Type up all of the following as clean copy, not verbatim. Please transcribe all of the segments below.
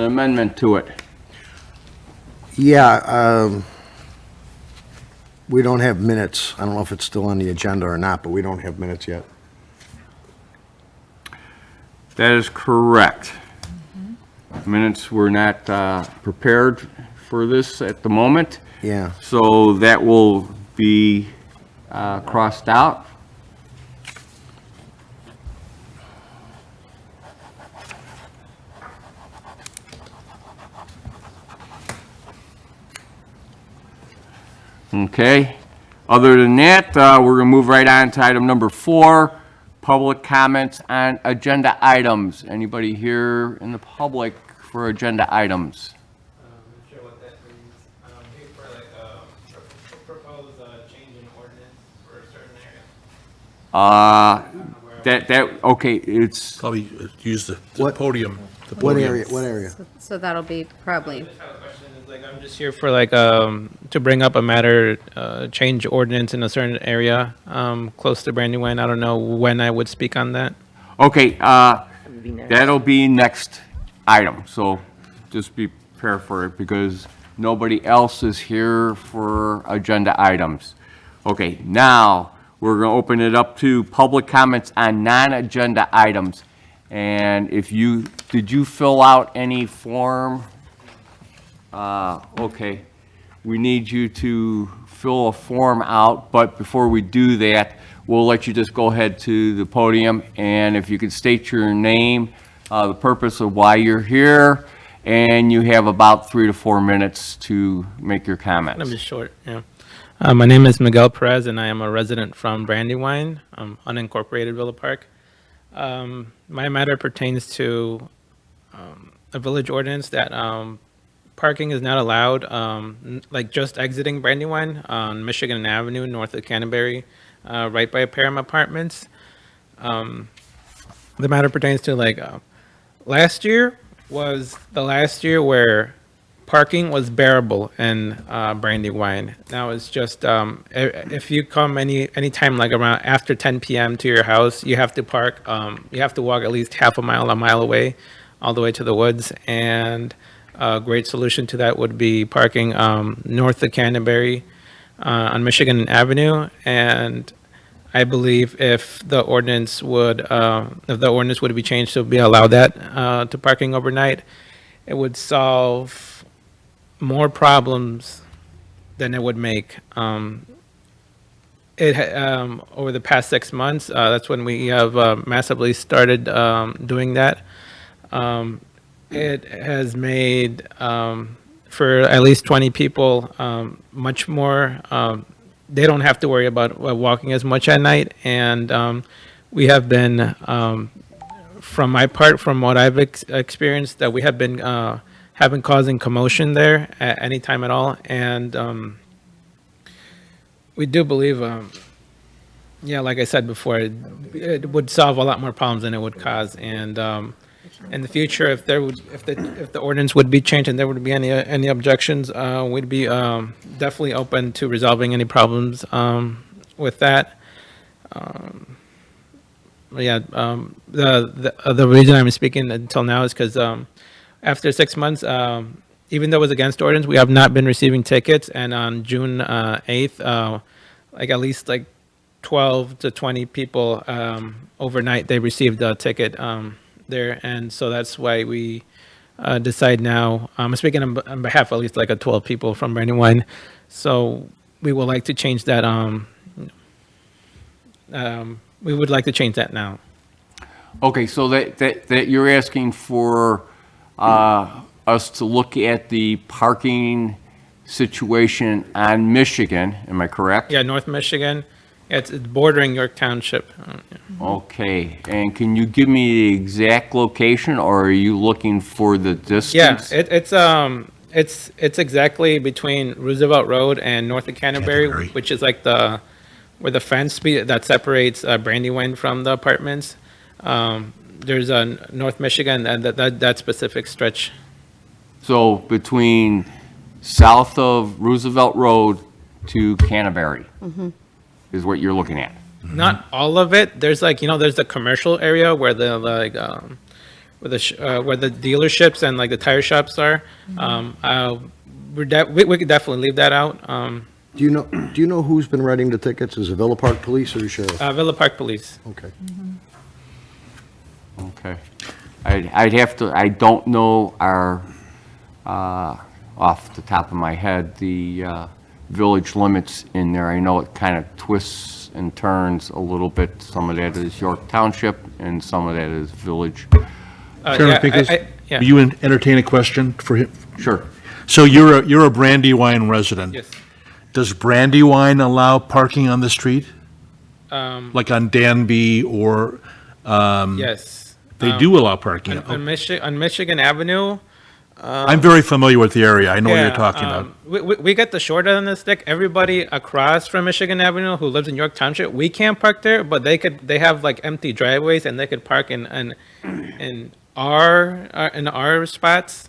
amendment to it. Yeah, we don't have minutes. I don't know if it's still on the agenda or not, but we don't have minutes yet. That is correct. Minutes were not prepared for this at the moment, Yeah, so that will be crossed out. Okay. Other than that, we're going to move right on to item number 4, public comments on agenda items. Anybody here in the public for agenda items? Not sure what that means. Here for like propose change in ordinance for a certain area. Okay, it's, Probably use the What- podium. the what podium. area, what area? So that'll be probably, I just have a question. Is like I'm just here for like to bring up a matter, change ordinance in a certain area, close to Brandywine. I don't know when I would speak on that. okay, that'll be next item, so just be prepared for it because nobody else is here for agenda items. Okay, now, we're going to open it up to public comments on non-agenda items. And did you fill out any form? Okay, we need you to fill a form out, but before we do that, we'll let you just go ahead to the podium, and if you could state your name, the purpose of why you're here, and you have about 3 to 4 minutes to make your I'm comments. just short. Yeah. My name is Miguel Perez, and I am a resident from Brandywine, unincorporated Villa Park. My matter pertains to a village ordinance that parking is not allowed, like just exiting Brandywine on Michigan Avenue, north of Canterbury, right by Param Apartments. The matter pertains to like last year was the last year where parking was bearable in Brandywine. Now it's just if you come anytime like around after 10 p.m. to your house, you have to park. You have to walk at least a mile away, all the way to the woods. And a great solution to that would be parking north of Canterbury on Michigan Avenue. And I believe if the ordinance would be changed to be allowed that to parking overnight, it would solve more problems than it would make. Over the past 6 months, that's when we have massively started doing that. It has made, for at least 20 people, much more, they don't have to worry about walking as much at night. And we have been, from my part, from what I've experienced, that we have been causing commotion there at any time at all. And we do believe, yeah, like I said before, it would solve a lot more problems than it would cause. And in the future, if the ordinance would be changed and there would be any objections, we'd be definitely open to resolving any problems with that. Yeah, the reason I'm speaking until now is because after 6 months, even though it was against ordinance, we have not been receiving tickets. And on June 8th, like at least like 12 to 20 people overnight, they received a ticket there. And so that's why we decide now, I'm speaking on behalf of at least like a 12 people from Brandywine. So we would like to change that. We would like to change that now. Okay, so that you're asking for us to look at the parking situation on Michigan, am I correct? Yeah, North Michigan. It's bordering York Township. Okay, and can you give me the exact location, or are you looking for the Yeah, distance? it's exactly between Roosevelt Road and north of Canterbury, Canterbury. which is like where the fence that separates Brandywine from the apartments. There's a North Michigan and that specific stretch. So between south of Roosevelt Road to Canterbury is what you're looking at? Not all of it. There's like there's the commercial area where where the dealerships and like the tire shops are. We could definitely leave that out. Do you know who's been writing the tickets? Is it Villa Park Police or the sheriff? Villa Park Police. Okay. Okay. I'd have to, I don't know our, off the top of my head, the village limits in there. I know it kind of twists and turns a little bit. Some of that is York Township and some of that is village. Yeah, Chairman Pincus, yeah. will you entertain a question for him? Sure. So you're a Brandywine resident. Yes. Does Brandywine allow parking on the street? Um, Like on Danby or, Yes. they do allow parking? On Michigan Avenue. I'm very familiar with the area. I know what you're Yeah, talking about. We get the short end of the stick. Everybody across from Michigan Avenue who lives in York Township, we can't park there, but they have like empty driveways and they could park in our spots.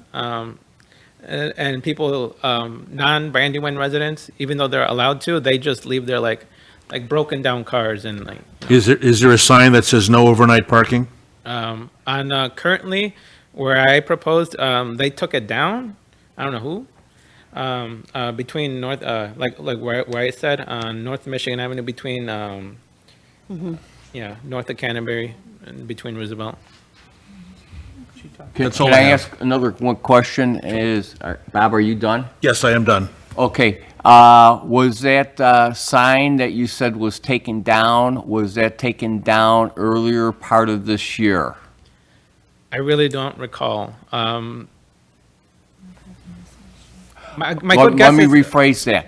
And people, non-Brandywine residents, even though they're allowed to, they just leave their like broken down cars and like, Is there a sign that says no overnight parking? on currently where I proposed, they took it down. I don't know who. Between North, like where I said, on North Michigan Avenue between, yeah, north of Canterbury and between Roosevelt. Can That's all can I I have. ask another one question is, Bob, are you done? Yes, I am done. Okay, was that sign that you said was taken down, was that taken down earlier part of this year? I really don't recall. My Let good guess me is, rephrase that.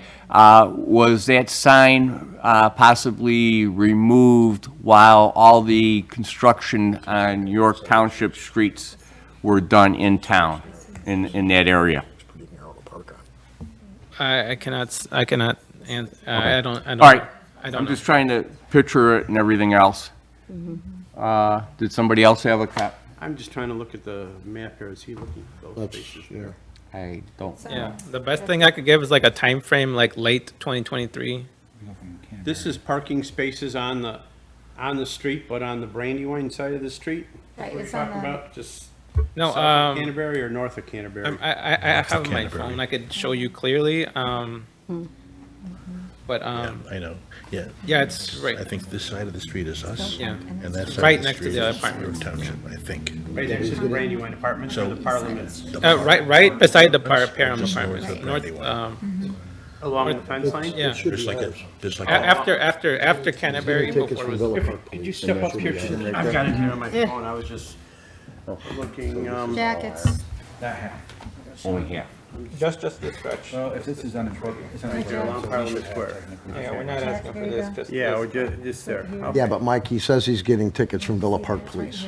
Was that sign possibly removed while all the construction on York Township streets were done in town, in that area? I cannot, and I don't, All right, I don't I'm know. just trying to picture it and everything else. Did somebody else have a cop? I'm just trying to look at the map here. Is he looking at those spaces there? I don't. Yeah, the best thing I could give is like a time frame, like late 2023. This is parking spaces on the street, but on the Brandywine side of the street? Right, We're it's on talking the- about just No, south of Canterbury or north of Canterbury? I have my Canterbury. phone. I could show you clearly. But I know, yeah. yeah, it's right. I think this side of the street is us. Yeah. And that side Right of the next to street the is apartments. York Township, I think. Right next to the Brandywine Apartments or So- the Parliaments? Right beside the Param Just Apartments. north of North, Brandywine. Along the fence line? yeah. There's like a, after Canterbury, Tickets before from it Villa was. Park Could you Police. step up here? I've got it here on my phone. I was just looking, Jack, it's Only half. Just this stretch. Well, if this is unincorporated, it's along Parliament Square. Yeah, we're not asking for this. Just Yeah, this. we're just there. Yeah, but Mike, he says he's getting tickets from Villa Park Police.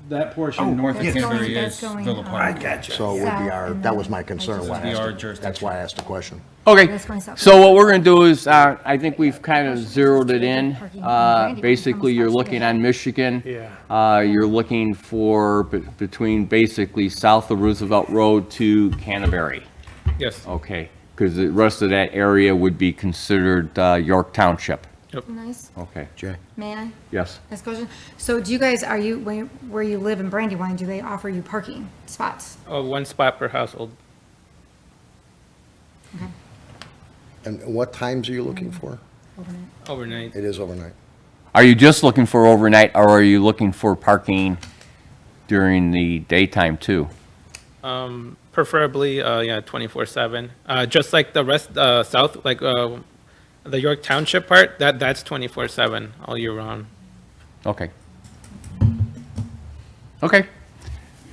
That portion north of That's going- Canterbury that's is going, Villa Park. Gotcha. So it would be our, that was my concern. This when I would be our asked it. That's jurisdiction. why I asked the question. Okay, That's going south. so what we're gonna do is, I think we've kind of zeroed it in. Basically, you're looking on Michigan. Yeah. You're looking for between basically south of Roosevelt Road to Canterbury. Yes. Okay, because the rest of that area would be considered York Township. Nice. Okay, Jay? May I yes. ask a question? So do you guys, where you live in Brandywine, do they offer you parking spots? Oh, one spot per household. And what times are you looking for? Overnight. It is overnight. Are you just looking for overnight, or are you looking for parking during the daytime too? Preferably, yeah, 24/7. Just like the rest, south, like the York Township part, that's 24/7 all year round. Okay. Okay,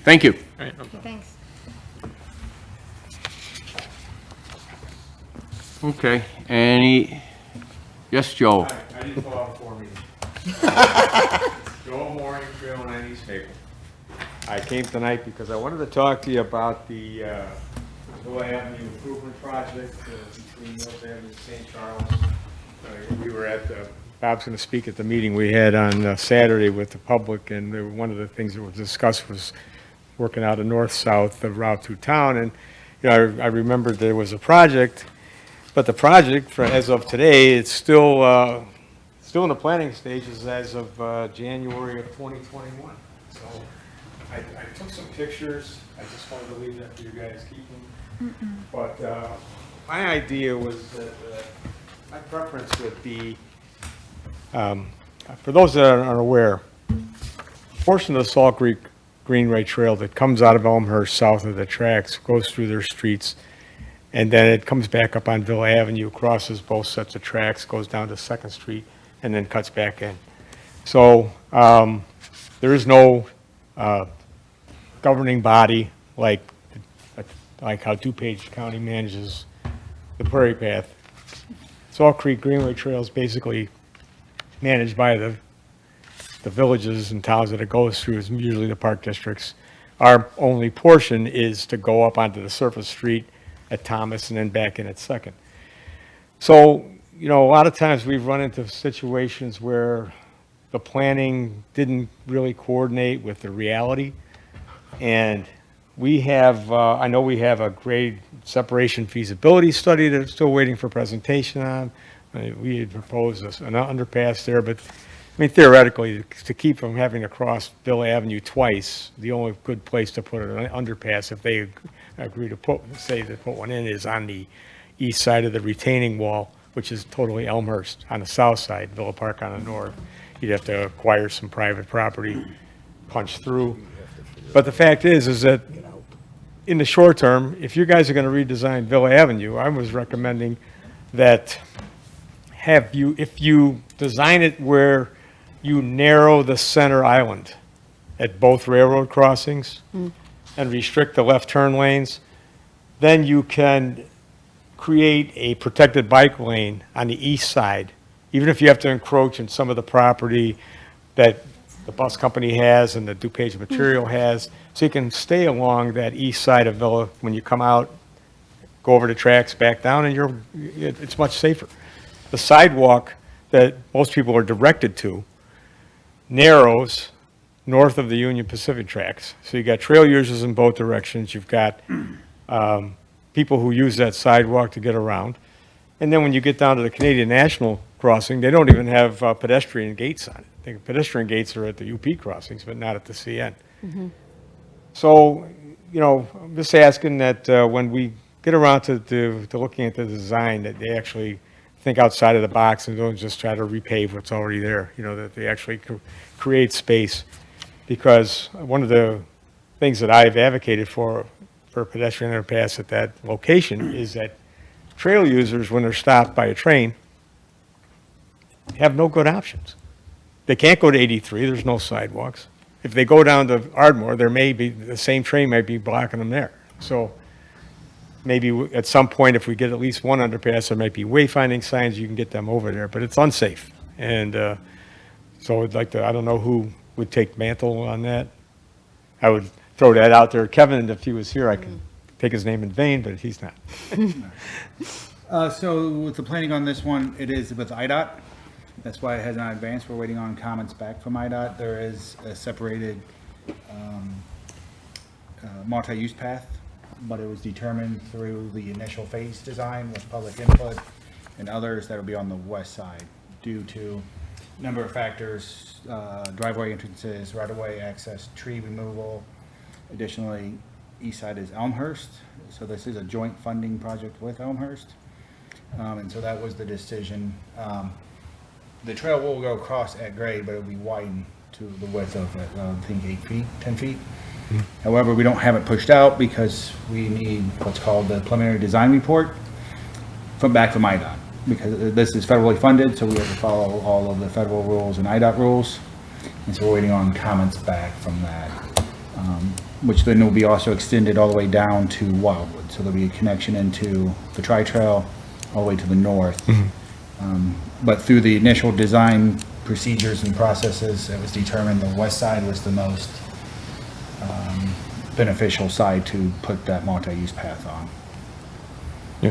thank you. All right, no problem. Thanks. Okay, any, yes, Joe? I didn't fill out a form either. Joe Mooring, Trail and East Haven. I came tonight because I wanted to talk to you about the Hill Avenue Improvement Project between Mills Avenue and St. Charles. We were at, Bob's going to speak at the meeting we had on Saturday with the public, and one of the things that was discussed was working out a north-south route through town, and, you know, I remembered there was a project, but the project, as of today, it's still in the planning stages as of January of 2021. So I took some pictures, I just wanted to leave that for you guys to keep them. But my idea was that, my preference would be, for those that aren't aware, a portion of the Salt Creek Greenway Trail that comes out of Elmhurst south of the tracks goes through their streets, and then it comes back up on Villa Avenue, crosses both sets of tracks, goes down to Second Street, and then cuts back in. So there is no governing body like how DuPage County manages the Prairie Path. Salt Creek Greenway Trail is basically managed by the villages and towns that it goes through, is usually the park districts. Our only portion is to go up onto the surface street at Thomas and then back in at Second. So, you know, a lot of times we've run into situations where the planning didn't really coordinate with the reality. And we have, I know we have a grade separation feasibility study that's still waiting for presentation on. We had proposed an underpass there, but I mean, theoretically, to keep from having to cross Villa Avenue twice, the only good place to put an underpass, if they agree to put one in, is on the east side of the retaining wall, which is totally Elmhurst on the south side, Villa Park on the north. You'd have to acquire some private property, punch through. But the fact is that in the short term, if you guys are going to redesign Villa Avenue, I was recommending that if you design it where you narrow the center island at both railroad crossings and restrict the left turn lanes, then you can create a protected bike lane on the east side, even if you have to encroach in some of the property that the bus company has and the DuPage Material has, so you can stay along that east side of Villa. When you come out, go over the tracks, back down, and it's much safer. The sidewalk that most people are directed to narrows north of the Union Pacific tracks. So you got trail users in both directions. You've got people who use that sidewalk to get around. And then when you get down to the Canadian National crossing, they don't even have pedestrian gates on it. The pedestrian gates are at the UP crossings, but not at the CN. So, you know, I'm just asking that when we get around to looking at the design, that they actually think outside of the box and don't just try to repave what's already there, you know, that they actually create space. Because one of the things that I've advocated for pedestrian underpass at that location is that trail users, when they're stopped by a train, have no good options. They can't go to 83, there's no sidewalks. If they go down to Ardmore, the same train might be blocking them there. So maybe at some point, if we get at least one underpass, there might be wayfinding signs, you can get them over there, but it's unsafe. And so I'd like to, I don't know who would take mantle on that. I would throw that out there. Kevin, if he was here, I could take his name in vain, but he's not. So with the planning on this one, it is with IDOT. That's why it has not advanced. We're waiting on comments back from IDOT. There is a separated multi-use path, but it was determined through the initial phase design with public input and others that will be on the west side due to a number of factors, driveway entrances, right-of-way access, tree removal. Additionally, east side is Elmhurst, so this is a joint funding project with Elmhurst. And so that was the decision. The trail will go across at grade, but it'll be widened to the width of, I think, 8 feet, 10 feet. However, we don't have it pushed out because we need what's called the preliminary design report from IDOT. Because this is federally funded, so we have to follow all of the federal rules and IDOT rules. And so we're waiting on comments back from that, which then will be also extended all the way down to Wildwood. So there'll be a connection into the Tri-Trail all the way to the north. But through the initial design procedures and processes, it was determined the west side was the most beneficial side to put that multi-use path on.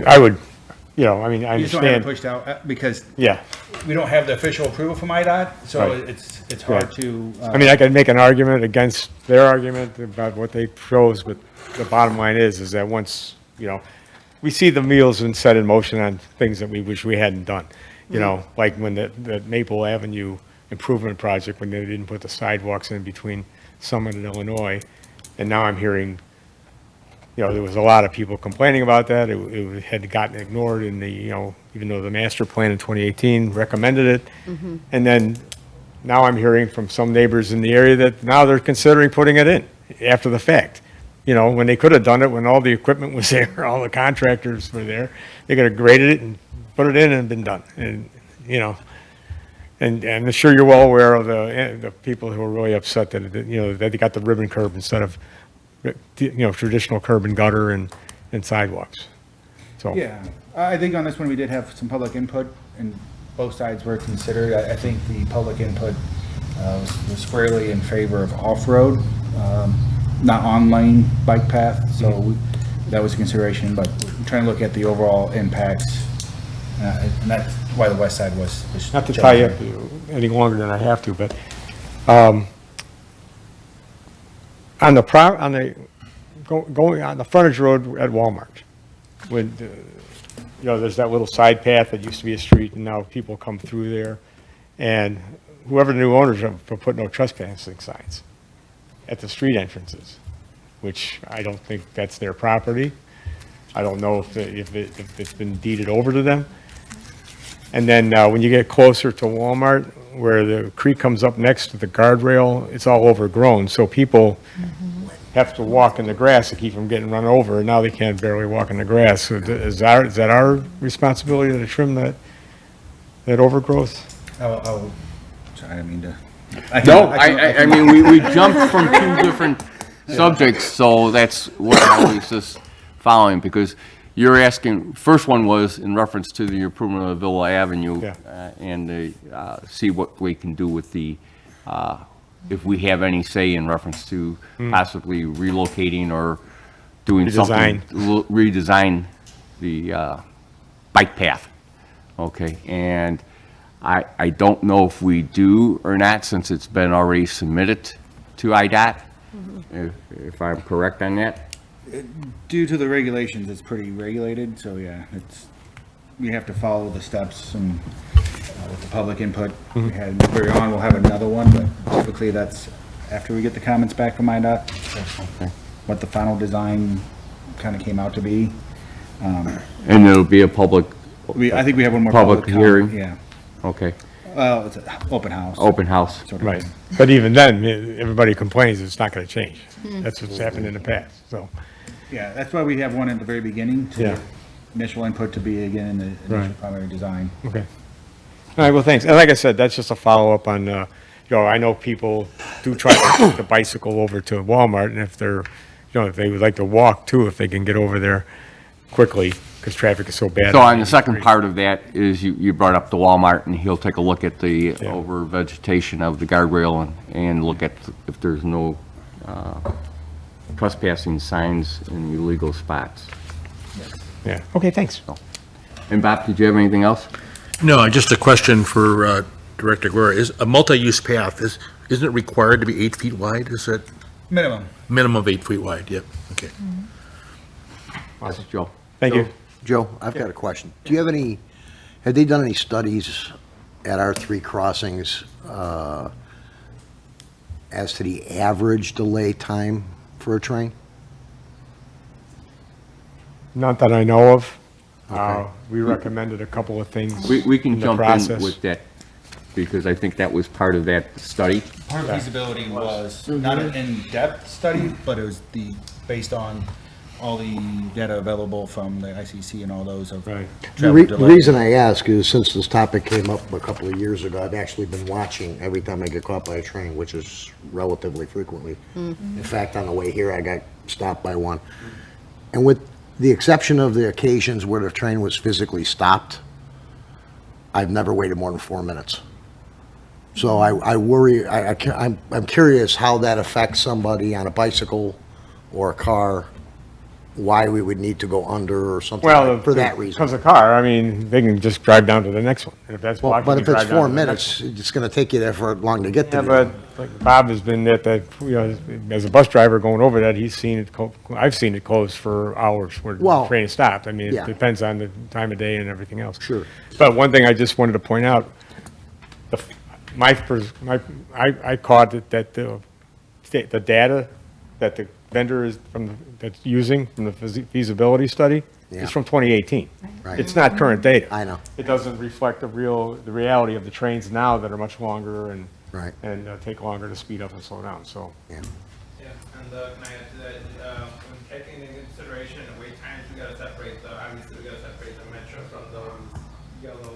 I would, you know, I mean, I You just don't have it understand. pushed out because Yeah. we don't have the official approval from IDOT, so Right. it's hard to. I mean, I could make an argument against their argument about what they chose, but the bottom line is that once, you know, we see the wheels and set in motion on things that we wish we hadn't done. You know, like when the Maple Avenue improvement project, when they didn't put the sidewalks in between Summit in Illinois, and now I'm hearing, there was a lot of people complaining about that. It had gotten ignored in the, even though the master plan in 2018 recommended it. And then now I'm hearing from some neighbors in the area that now they're considering putting it in after the fact. When they could have done it when all the equipment was there, all the contractors were there. They could have graded it and put it in and been done. And, and I'm sure you're well aware of the people who are really upset that, that they got the ribbon curb instead of, traditional curb and gutter and sidewalks. So. Yeah, I think on this one, we did have some public input, and both sides were considered. I think the public input was squarely in favor of off-road, not on-lane bike path, so that was a consideration, but we're trying to look at the overall impacts, and that's why the west side was Not to tie you up any longer than I have to, but on going on the frontage road at Walmart, when there's that little side path that used to be a street, and now people come through there, and whoever the new owners are put no trespassing signs at the street entrances, which I don't think that's their property. I don't know if it's been deeded over to them. And then when you get closer to Walmart, where the creek comes up next to the guardrail, it's all overgrown, so people have to walk in the grass to keep from getting run over, and now they can't barely walk in the grass. So is that our responsibility to trim that overgrowth? Sorry, I didn't mean to. No, I mean, we jumped from two different subjects, so that's what I was just following, because you're asking, first one was in reference to the improvement of Villa Avenue, Yeah. and see what we can do with the, if we have any say in reference to possibly relocating or doing something. Redesign the bike path, okay? And I don't know if we do or not, since it's been already submitted to IDOT, if I'm correct on that. Due to the regulations, it's pretty regulated, so yeah, we have to follow the steps and with the public input. We had, very on, we'll have another one, but typically that's after we get the comments back from IDOT, what the final design kind of came out to be. And it'll be a public, I think we have one more Public comment. hearing. Yeah, okay, well, it's an open house. open house. sort of Right. thing. But even then, everybody complains it's not going to change. That's what's happened in the past, so. Yeah, that's why we have one at the very beginning, to Yeah. get initial input to be again in the initial Right. primary design. Okay. All right, well, thanks. And like I said, that's just a follow-up on, I know people do try to take the bicycle over to Walmart, and if they're, if they would like to walk too, if they can get over there quickly, because traffic is so bad. So on the second part of that is you brought up the Walmart, and he'll take a look at the Yeah. over vegetation of the guardrail and look at if there's no trespassing signs in illegal spots. Yeah, okay, thanks. And Bob, did you have anything else? No, just a question for Director Guerra. Is a multi-use path, isn't it required to be 8 feet wide? Is that Minimum. minimum of 8 feet wide? Yep, okay. This is Joe. Thank you. Joe, I've got a question. Do you have have they done any studies at our three crossings as to the average delay time for a train? Not that I know of. Okay. We recommended a couple of things. We can in the jump in process. with that, because I think that was part of that study. Part of feasibility was not an in-depth study, but it was based on all the data available from the ICC and all those of Right. travel The delay. reason I ask is since this topic came up a couple of years ago, I've actually been watching every time I get caught by a train, which is relatively frequently. In fact, on the way here, I got stopped by one. And with the exception of the occasions where the train was physically stopped, I've never waited more than 4 minutes. So I worry, I'm curious how that affects somebody on a bicycle or a car, why we would need to go under or something Well, for that reason. Because of car, I mean, they can just drive down to the next one. And if that's Well, blocked, but you if can it's drive down 4 to the next minutes, it's gonna take you there for long to get Yeah, to but there. like Bob has been at that, as a bus driver going over that, he's seen it, I've seen it closed for hours where the Well, train stopped. I mean, it yeah. depends on the time of day and everything else. Sure. But one thing I just wanted to point out, I caught it that the data that the vendor is that's using from the feasibility study Yeah. is from 2018. Right. It's not current data. I know. It doesn't reflect the reality of the trains now that are much longer and Right. take longer to speed up and slow down, so. Yeah. Yeah, and can I add to that, when taking into consideration the wait times, we gotta separate obviously we gotta separate the metro from those yellow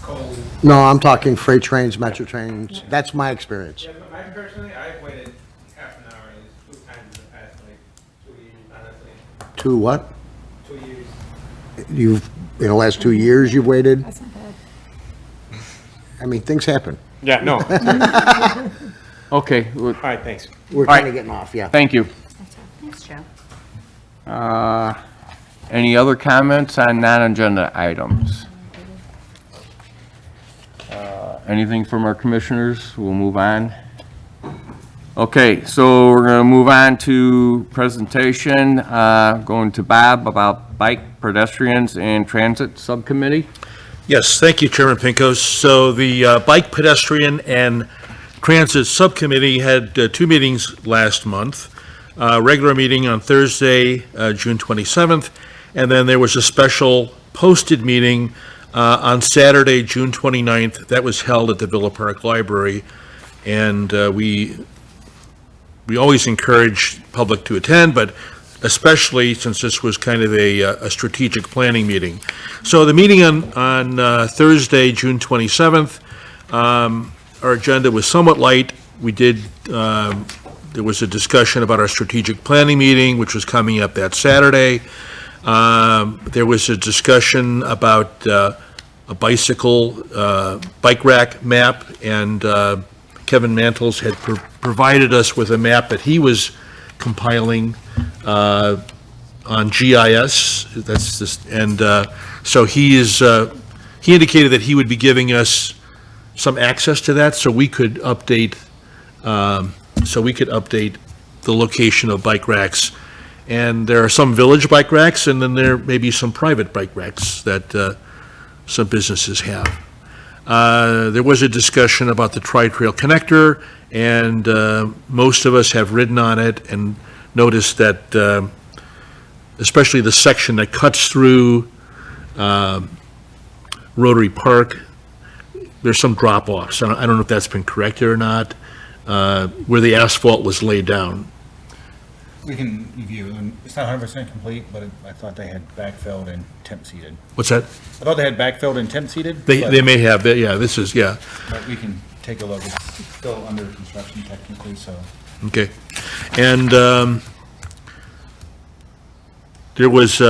cold. No, I'm talking freight trains, metro trains. That's my experience. Yeah, but I personally, I've waited half an hour at least 2 times in the past, like, 2 years, honestly, 2 what? 2 years. In the last 2 years, you've waited? That's not bad. I mean, things happen. Yeah, no. All Okay, well, right, thanks. We're right. kind of getting off, yeah. thank you. Thanks, Joe. Any other comments on non-agenda items? Anything from our commissioners? We'll move on. Okay, so we're going to move on to presentation, going to Bob about bike, pedestrians, and transit subcommittee. Yes, thank you, Chairman Pincos. So the Bike, Pedestrian, and Transit Subcommittee had 2 meetings last month. Regular meeting on Thursday, June 27th, and then there was a special posted meeting on Saturday, June 29th. That was held at the Villa Park Library, and we always encourage public to attend, but especially since this was kind of a strategic planning meeting. So the meeting on Thursday, June 27th, our agenda was somewhat light. We did, there was a discussion about our strategic planning meeting, which was coming up that Saturday. There was a discussion about a bike rack map, and Kevin Mantles had provided us with a map that he was compiling on GIS. That's just, and so he indicated that he would be giving us some access to that, so we could update the location of bike racks. And there are some village bike racks, and then there may be some private bike racks that some businesses have. There was a discussion about the Tri-Trail Connector, and most of us have ridden on it and noticed that, especially the section that cuts through Rotary Park, there's some drop-offs. I don't know if that's been corrected or not, where the asphalt was laid down. We can review, and it's not 100% complete, but I thought they had backfilled and temp seeded. What's that? I thought they had backfilled and temp seeded. They may have, yeah, this is, yeah, But we can take a look. It's still under construction technically, so. okay. And there was,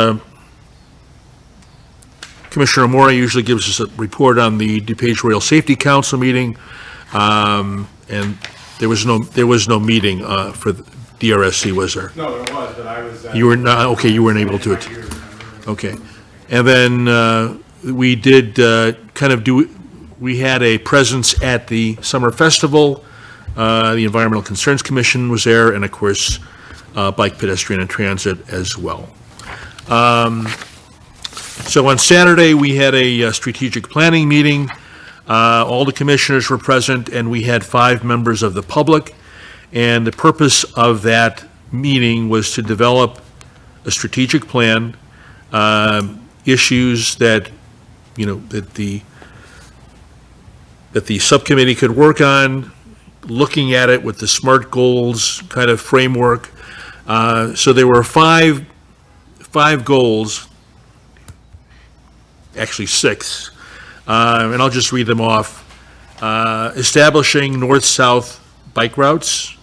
Commissioner Mora usually gives us a report on the DuPage Rail Safety Council meeting, and there was no meeting for the DRSC, was there? No, there was, but I was. You were not, okay, you weren't able to. Okay. And then we did we had a presence at the Summer Festival. The Environmental Concerns Commission was there, and of course, Bike, Pedestrian, and Transit as well. So on Saturday, we had a strategic planning meeting. All the commissioners were present, and we had 5 members of the public. And the purpose of that meeting was to develop a strategic plan, issues that, that the subcommittee could work on, looking at it with the SMART goals kind of framework. So there were five goals, actually 6, and I'll just read them off. Establishing north-south bike routes,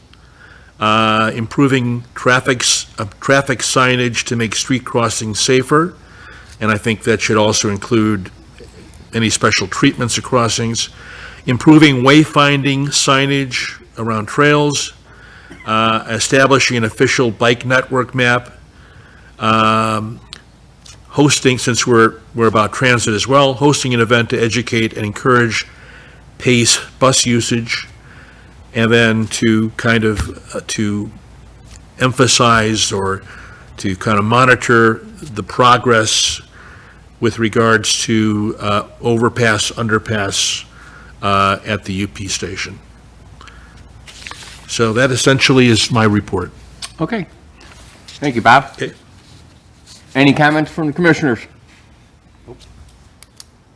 improving traffic signage to make street crossings safer, and I think that should also include any special treatments of crossings, improving wayfinding signage around trails, establishing an official bike network map, hosting, since we're about transit as well, hosting an event to educate and encourage PACE bus usage, and then to kind of to emphasize or to kind of monitor the progress with regards to underpass at the UP station. So that essentially is my report. Okay. Thank you, Bob. Okay. Any comments from the commissioners?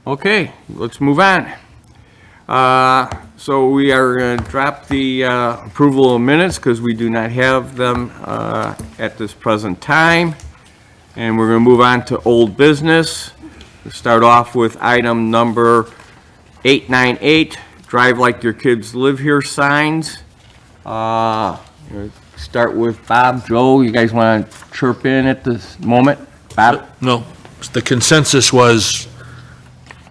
Okay, let's move on. So we are going to drop the approval of minutes because we do not have them at this present time. And we're going to move on to old business. We'll start off with item number 898, Drive Like Your Kids Live Here signs. Start with Bob, Joe, you guys want to chirp in at this moment? Bob? No, the consensus was,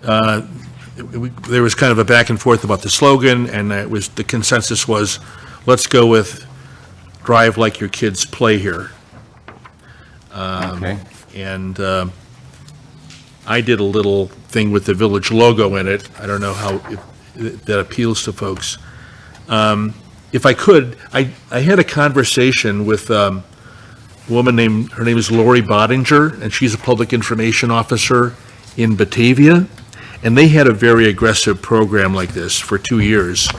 there was kind of a back and forth about the slogan, and the consensus was, let's go with Drive Like Your Kids Play Here. Okay. And I did a little thing with the village logo in it. I don't know how that appeals to folks. If I could, I had a conversation with a woman her name is Lori Bottinger, and she's a public information officer in Batavia. And they had a very aggressive program like this for 2 years.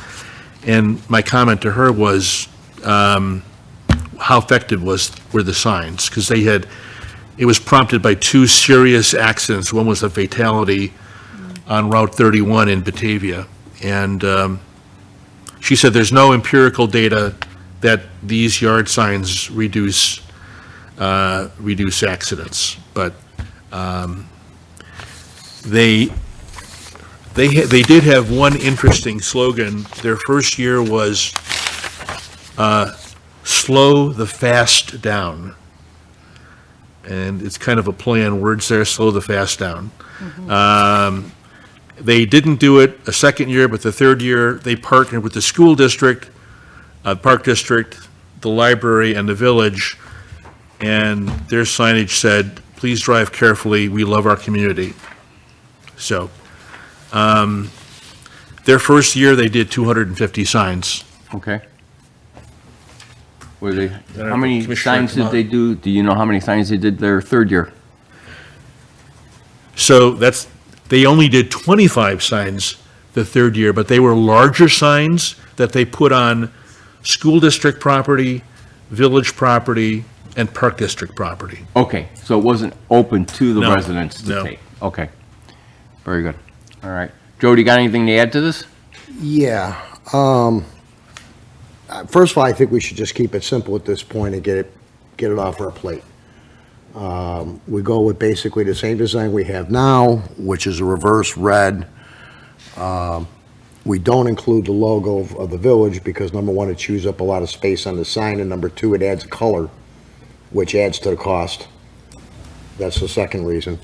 And my comment to her was, how effective were the signs? Because it was prompted by 2 serious accidents. One was a fatality on Route 31 in Batavia. And she said there's no empirical data that these yard signs reduce accidents. But they did have one interesting slogan. Their first year was slow the fast down. And it's kind of a play on words there, slow the fast down. They didn't do it a second year, but the third year, they partnered with the school district, park district, the library, and the village, and their signage said, please drive carefully, we love our community. So, their first year, they did 250 signs. Okay. Were they, know, how many Commissioner signs did they do? Do you know how many signs they did their third year? So they only did 25 signs the third year, but they were larger signs that they put on school district property, village property, and park district property. Okay, so it wasn't open to the No, residents to no. take? Okay, very good. All right. Joe, do you got anything to add to this? Yeah, first of all, I think we should just keep it simple at this point and get it off our plate. We go with basically the same design we have now, which is a reverse red. We don't include the logo of the village because number one, it chews up a lot of space on the sign, and number two, it adds color, which adds to the cost. That's the second reason.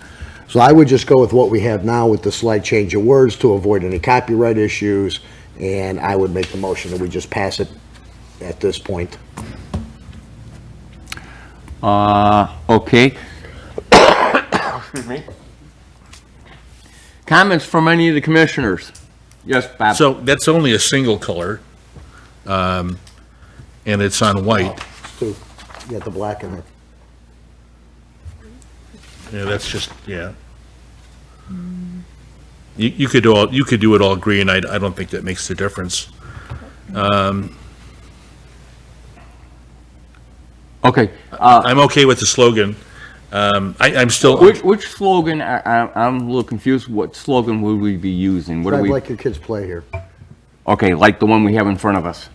So I would just go with what we have now with the slight change of words to avoid any copyright issues, and I would make the motion that we just pass it at this point. Okay. Excuse me. Comments from any of the commissioners? Yes, Bob? So that's only a single color, and it's on white. You got the black in there. Yeah, that's just, yeah. You could do it all green. I don't think that makes a difference. Okay. I'm okay with the slogan. I'm still, Which slogan, I'm a little confused. What slogan would we be using? What are Drive we? like your kids play here. Okay, like the one we have in front of us.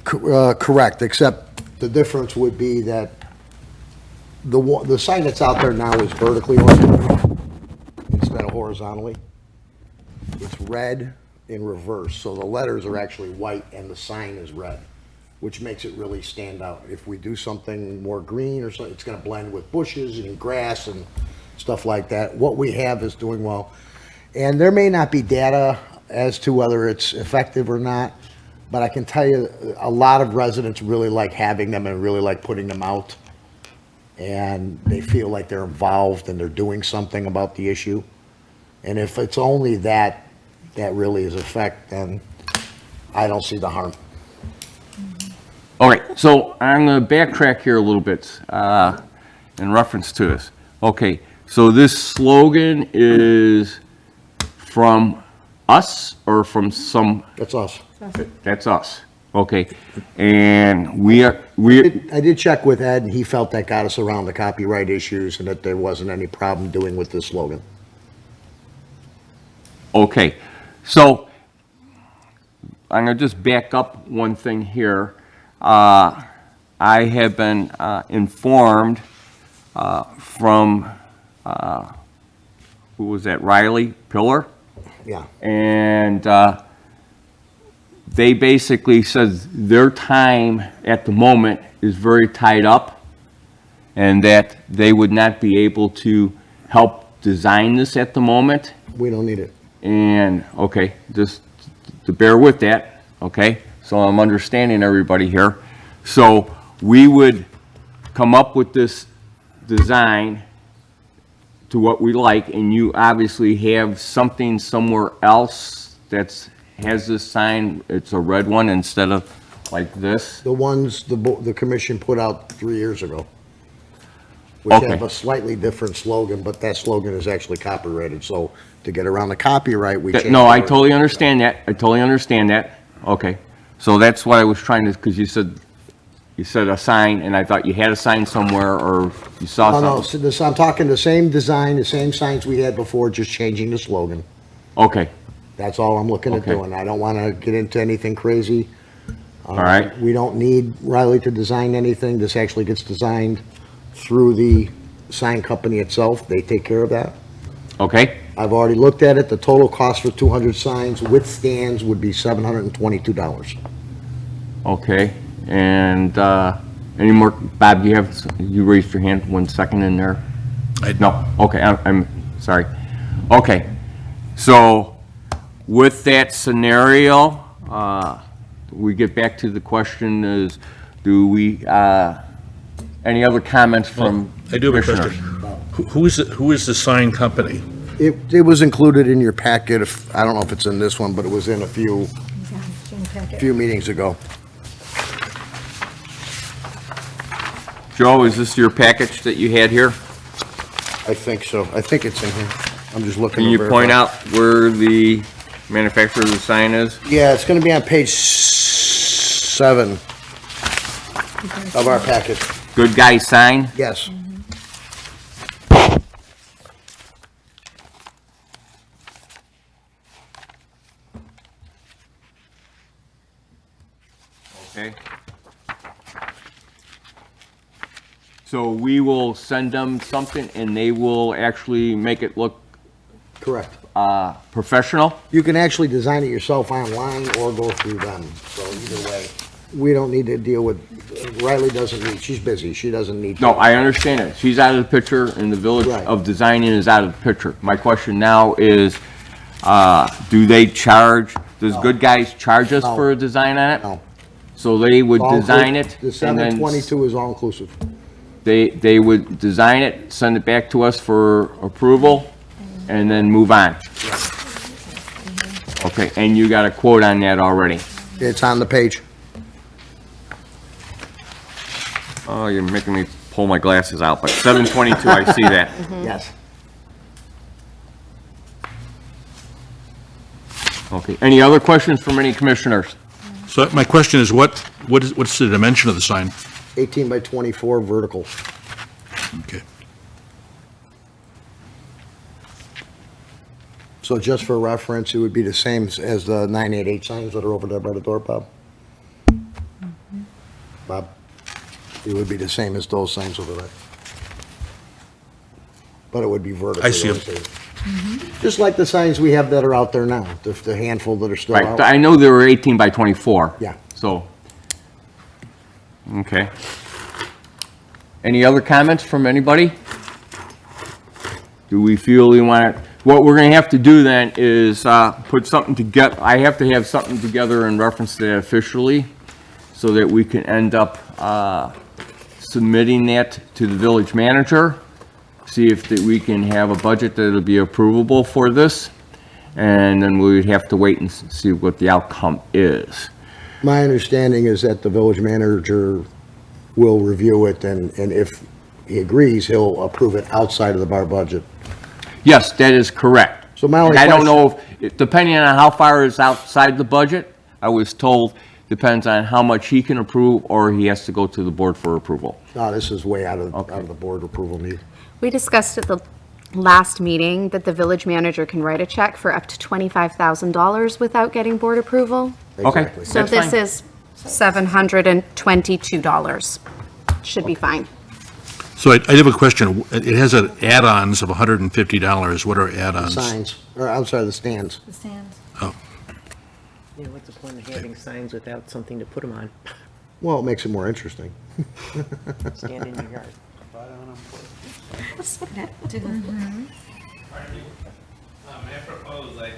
Correct, except the difference would be that the sign that's out there now is vertically oriented instead of horizontally. It's red in reverse, so the letters are actually white and the sign is red, which makes it really stand out. If we do something more green or something, it's gonna blend with bushes and grass and stuff like that. What we have is doing well. And there may not be data as to whether it's effective or not, but I can tell you, a lot of residents really like having them and really like putting them out. And they feel like they're involved and they're doing something about the issue. And if it's only that really is effect, then I don't see the harm. All right, so I'm going to backtrack here a little bit in reference to this. Okay, so this slogan is from us or from some? That's us. That's us. Okay, and I did check with Ed, and he felt that got us around the copyright issues and that there wasn't any problem doing with this slogan. okay, so I'm gonna just back up one thing here. I have been informed from, who was that, Riley Pillar? Yeah. And they basically says their time at the moment is very tied up, and that they would not be able to help design this at the moment. We don't need it. And, okay, just to bear with that, okay? So I'm understanding everybody here. So we would come up with this design to what we like, and you obviously have something somewhere else that's, has this sign, it's a red one instead of like this? The ones the commission put out 3 years ago, which Okay. have a slightly different slogan, but that slogan is actually copyrighted. So to get around the copyright, we changed. No, I the- totally understand that, I totally understand that, okay. So that's what I was trying to, because you said a sign, and I thought you had a sign somewhere, or you saw No, no, something. so this, I'm talking the same design, the same signs we had before, just changing the slogan. Okay, That's all I'm looking at Okay. doing. I don't want to get into anything crazy. all right, We don't need Riley to design anything. This actually gets designed through the sign company itself. They take care of that. okay, I've already looked at it. The total cost for 200 signs with stands would be $722. okay. And, any more, Bob, you raised your hand 1 second in there? No, okay, I'm sorry. Okay, so with that scenario, we get back to the question is, do we, any other comments from I do have a commissioners? question. Who is the sign company? It was included in your packet. I don't know if it's in this one, but it was in a few meetings ago. Joe, is this your package that you had here? I think so. I think it's in here. I'm just looking. Can to you verify. point out where the manufacturer of the sign is? Yeah, it's gonna be on page 7 of our packet. Good Guy Sign? Yes. Okay. So we will send them something and they will actually make it look Correct. professional? You can actually design it yourself online or go through them, so either way. We don't need to deal with, Riley doesn't need, she's busy, she doesn't need. to- No, I understand it. She's out of the picture and the village Right. of designing is out of the picture. My question now is, do they charge, does No. Good Guys charge us No. for a design on it? No. So they would All design inclu- it The and then 722 is all inclusive. they would design it, send it back to us for approval, and then move on? Okay, and you got a quote on that already? It's on the page. Oh, you're making me pull my glasses out, but 722, I see that. Yes. Okay, any other questions from any commissioners? So my question is, what's the dimension of the sign? 18 by 24 vertical. Okay. So just for reference, it would be the same as the 988 signs that are over there by the door, Bob? Bob? It would be the same as those signs over there. But it would be vertical. I see 'em. Just like the signs we have that are out there now, the handful that are still Right, out. I know they were 18 by 24. Yeah. So, okay. Any other comments from anybody? Do we feel we want to, what we're going to have to do then is put something together, I have to have something together in reference to that officially, so that we can end up submitting that to the village manager, see if we can have a budget that'll be approvable for this, and then we would have to wait and see what the outcome is. My understanding is that the village manager will review it, and if he agrees, he'll approve it outside of the bar budget. Yes, that is correct. So my only And I don't question- know if, depending on how far it's outside the budget, I was told depends on how much he can approve, or he has to go to the board for approval. No, this is way out of the board approval need. We discussed at the last meeting that the village manager can write a check for up to $25,000 without getting board approval. Okay. Exactly. So That's this fine. is $722. Should be fine. So I have a question. It has an add-ons of $150. What are add-ons? Signs, or I'm sorry, the stands. The stands. Yeah, what's the point of having signs without something to put them on? Well, it makes it more interesting. Stand in your yard. May I propose maybe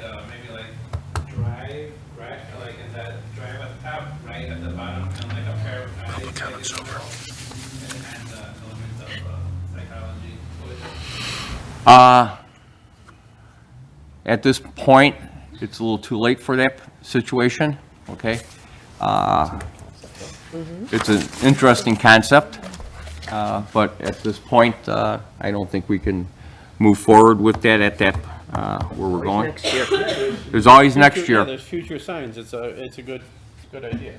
drive, like in that drive at the top, right at the bottom, and like a pair of eyes. Public comment's over. And elements of psychology to it. At this point, it's a little too late for that situation, okay? It's an interesting concept, but at this point, I don't think we can move forward with that at that, where we're going. Next year. There's always next Yeah, year. there's future signs. It's a good idea.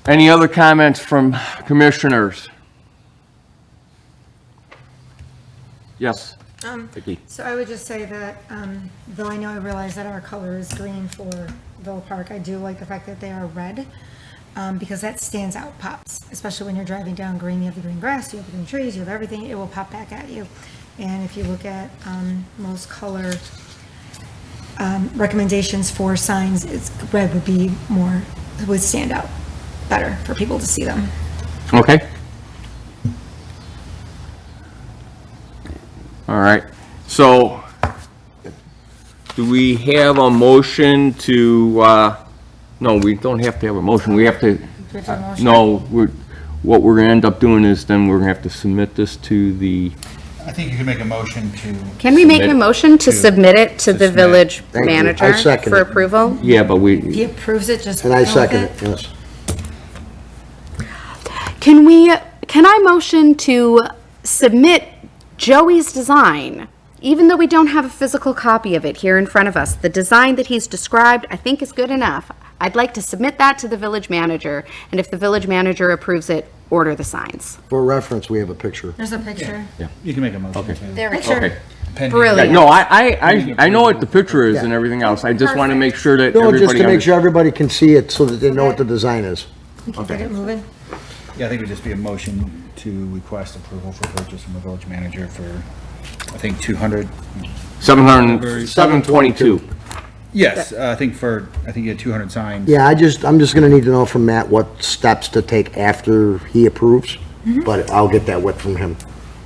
Any other comments from commissioners? Yes, Vicki. So I would just say that, though I realize that our color is green for Villa Park, I do like the fact that they are red, because that stands out, pops, especially when you're driving down Green, you have the green grass, you have the green trees, you have everything, it will pop back at you. And if you look at most color recommendations for signs, red would stand out better for people to see them. Okay. All right, so do we have a motion to, no, we don't have to have a motion, we have to, no, what we're gonna end up doing is then we're gonna have to submit this to the, I think you can make a motion to. Can we make a Submit it motion to submit it to the submit. village Thank you. I manager second for it. approval? yeah, but If we, he approves it, just. And I go with second it, yes. Can I motion to submit Joey's design, even though we don't have a physical copy of it here in front of us? The design that he's described, I think, is good enough. I'd like to submit that to the village manager, and if the village manager approves it, order the signs. For reference, we have a picture. There's a picture. You can make a motion to. There it okay. pending- Brilliant. No, I know what the picture is and everything else, I just wanna make sure that No, just everybody to make sure understands. everybody can see it so that they know what the design is. We can get it moving. Yeah, I think it would just be a motion to request approval for purchase from the village manager for, I think, 200. 722. Yes, I think you had 200 signs. Yeah, I'm just gonna need to know from Matt what steps to take after he approves, but I'll get that whip from him.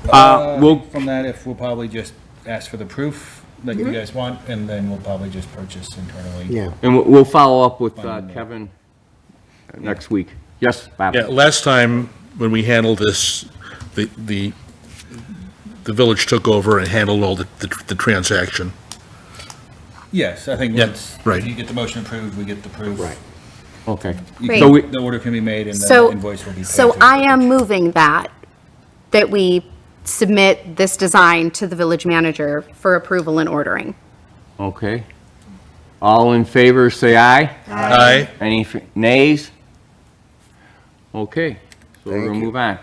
We'll, From that, if we'll probably just ask for the proof that you guys want, and then we'll probably just purchase internally. Yeah. and we'll follow up with Kevin next week. Yes, Bob? Yeah, last time when we handled this, the village took over and handled all the transaction. Yes, I think Yeah, once right. you get the motion approved, we get the proof. Right. Okay. Great. So we, The order can be made and then the So, invoice will be paid. so to the I am village. moving that we submit this design to the village manager for approval and ordering. okay. All in favor, say aye. Aye. Any nays? Okay, so we're Thank gonna you. move on.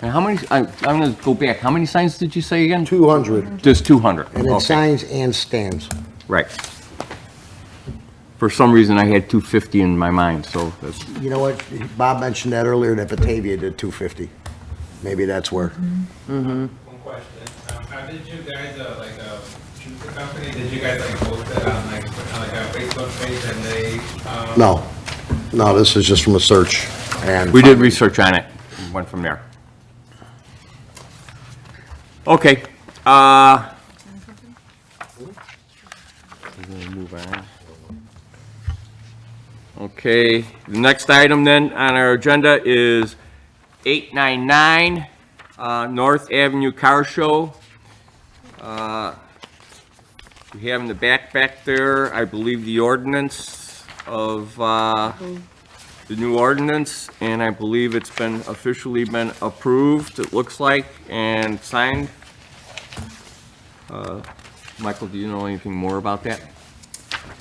And how many, I'm gonna go back, how many signs did you say again? 200, Just 200? and then Okay, signs and stands. right. For some reason, I had 250 in my mind, so that's, You know what, Bob mentioned that earlier, that Batavia did 250. Maybe that's where. One question, how did you guys, choose the company, did you guys post it on a Facebook page and they, No, this is just from a search, and. we did research on it, and went from there. Okay, we're gonna move on. Okay, the next item then on our agenda is 899 North Avenue Car Show. We have in the back there, I believe, the ordinance of, the new ordinance, and I believe it's been officially been approved, it looks like, and signed. Michael, do you know anything more about that?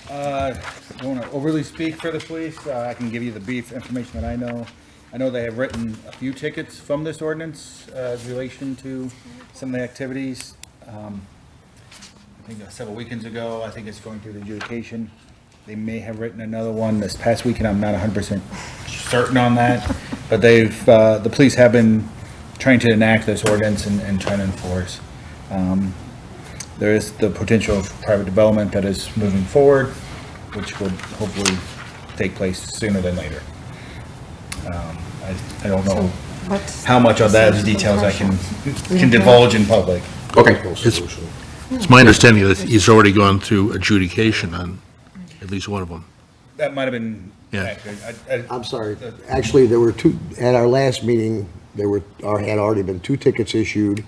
I don't want to overly speak for the police. I can give you the brief information that I know. I know they have written a few tickets from this ordinance in relation to some of the activities. I think several weekends ago, I think it's going through the adjudication. They may have written another one this past weekend. I'm not 100% certain on that. But they've, the police have been trying to enact this ordinance and trying to enforce. There is the potential of private development that is moving forward, which would hopefully take place sooner than later. I don't know What's how much of that details I can divulge in public. Okay. No solution. It's my understanding that he's already gone through adjudication on at least one of them. That might have been Yeah. accurate. I'm sorry. Actually, there were two, at our last meeting, had already been 2 tickets issued,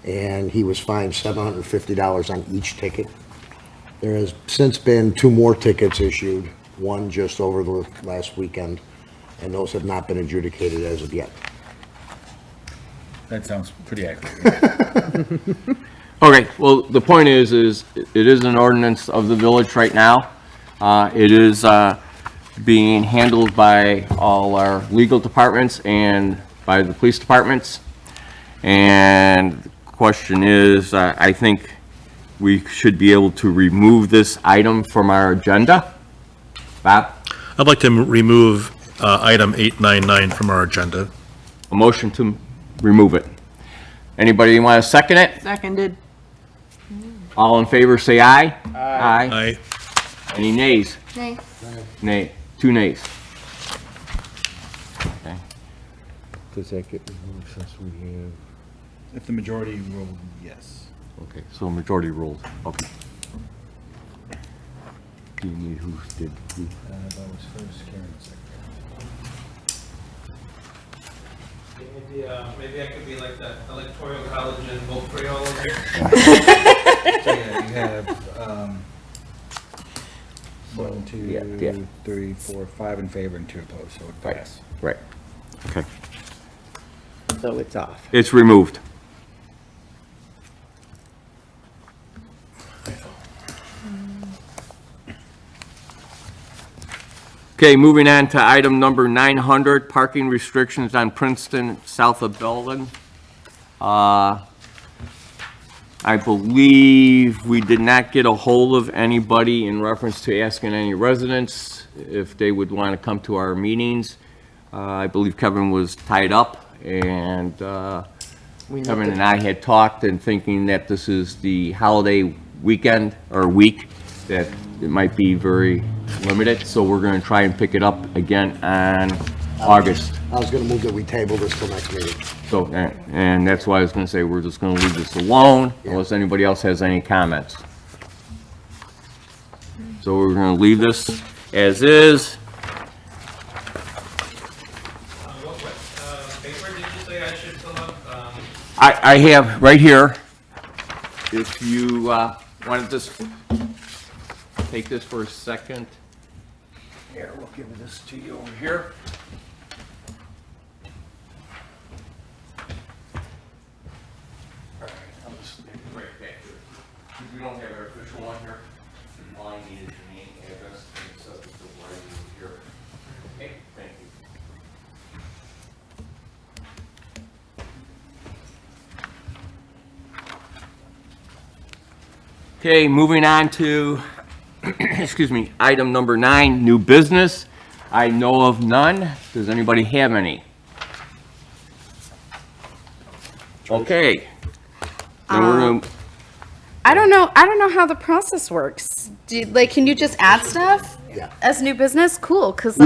and he was fined $750 on each ticket. There has since been 2 more tickets issued, one just over the last weekend, and those have not been adjudicated as of yet. That sounds pretty accurate. Okay, well, the point is it is an ordinance of the village right now. It is being handled by all our legal departments and by the police departments. And the question is, I think we should be able to remove this item from our agenda. Bob, I'd like to remove item 899 from our agenda. a motion to remove it. Anybody want to second it? Seconded. All in favor, say aye. Aye. Aye. Any nays? Nay. Nay, 2 nays. Okay. Does that get removed since we have? If the majority rule, yes. Okay, so majority ruled, okay. Do you need who did, who? That was first, Karen second. Maybe I could be like the electoral college and vote for you all over here. So yeah, you have, 1, 2, Yeah. 3, 4, 5 in favor and 2 opposed, so it passed. Right, okay. So it's off. It's removed. Okay, moving on to item number 900, parking restrictions on Princeton, south of Belden. I believe we did not get a hold of anybody in reference to asking any residents if they would want to come to our meetings. I believe Kevin was tied up, and Kevin and I had talked and thinking that this is the holiday weekend or week, that it might be very limited, so we're going to try and pick it up again on August. I was gonna move that we table this till next meeting. So, and that's why I was going to say, we're just going to leave this alone unless anybody else has any comments. So we're going to leave this as is. What paper did you say I should fill up? I have right here, if you want to just take this for a second. Here, we'll give this to you over here. All right, I'll just leave it right back here. We don't have our official one here. All I need is your name, address, and subject of why you're here. Okay, thank you. Okay, moving on to, excuse me, item number 9, new business. I know of none. Does anybody have any? Okay. Then we're gonna, I don't know how the process works. Can you just add stuff? Yeah. As new business? Cool, because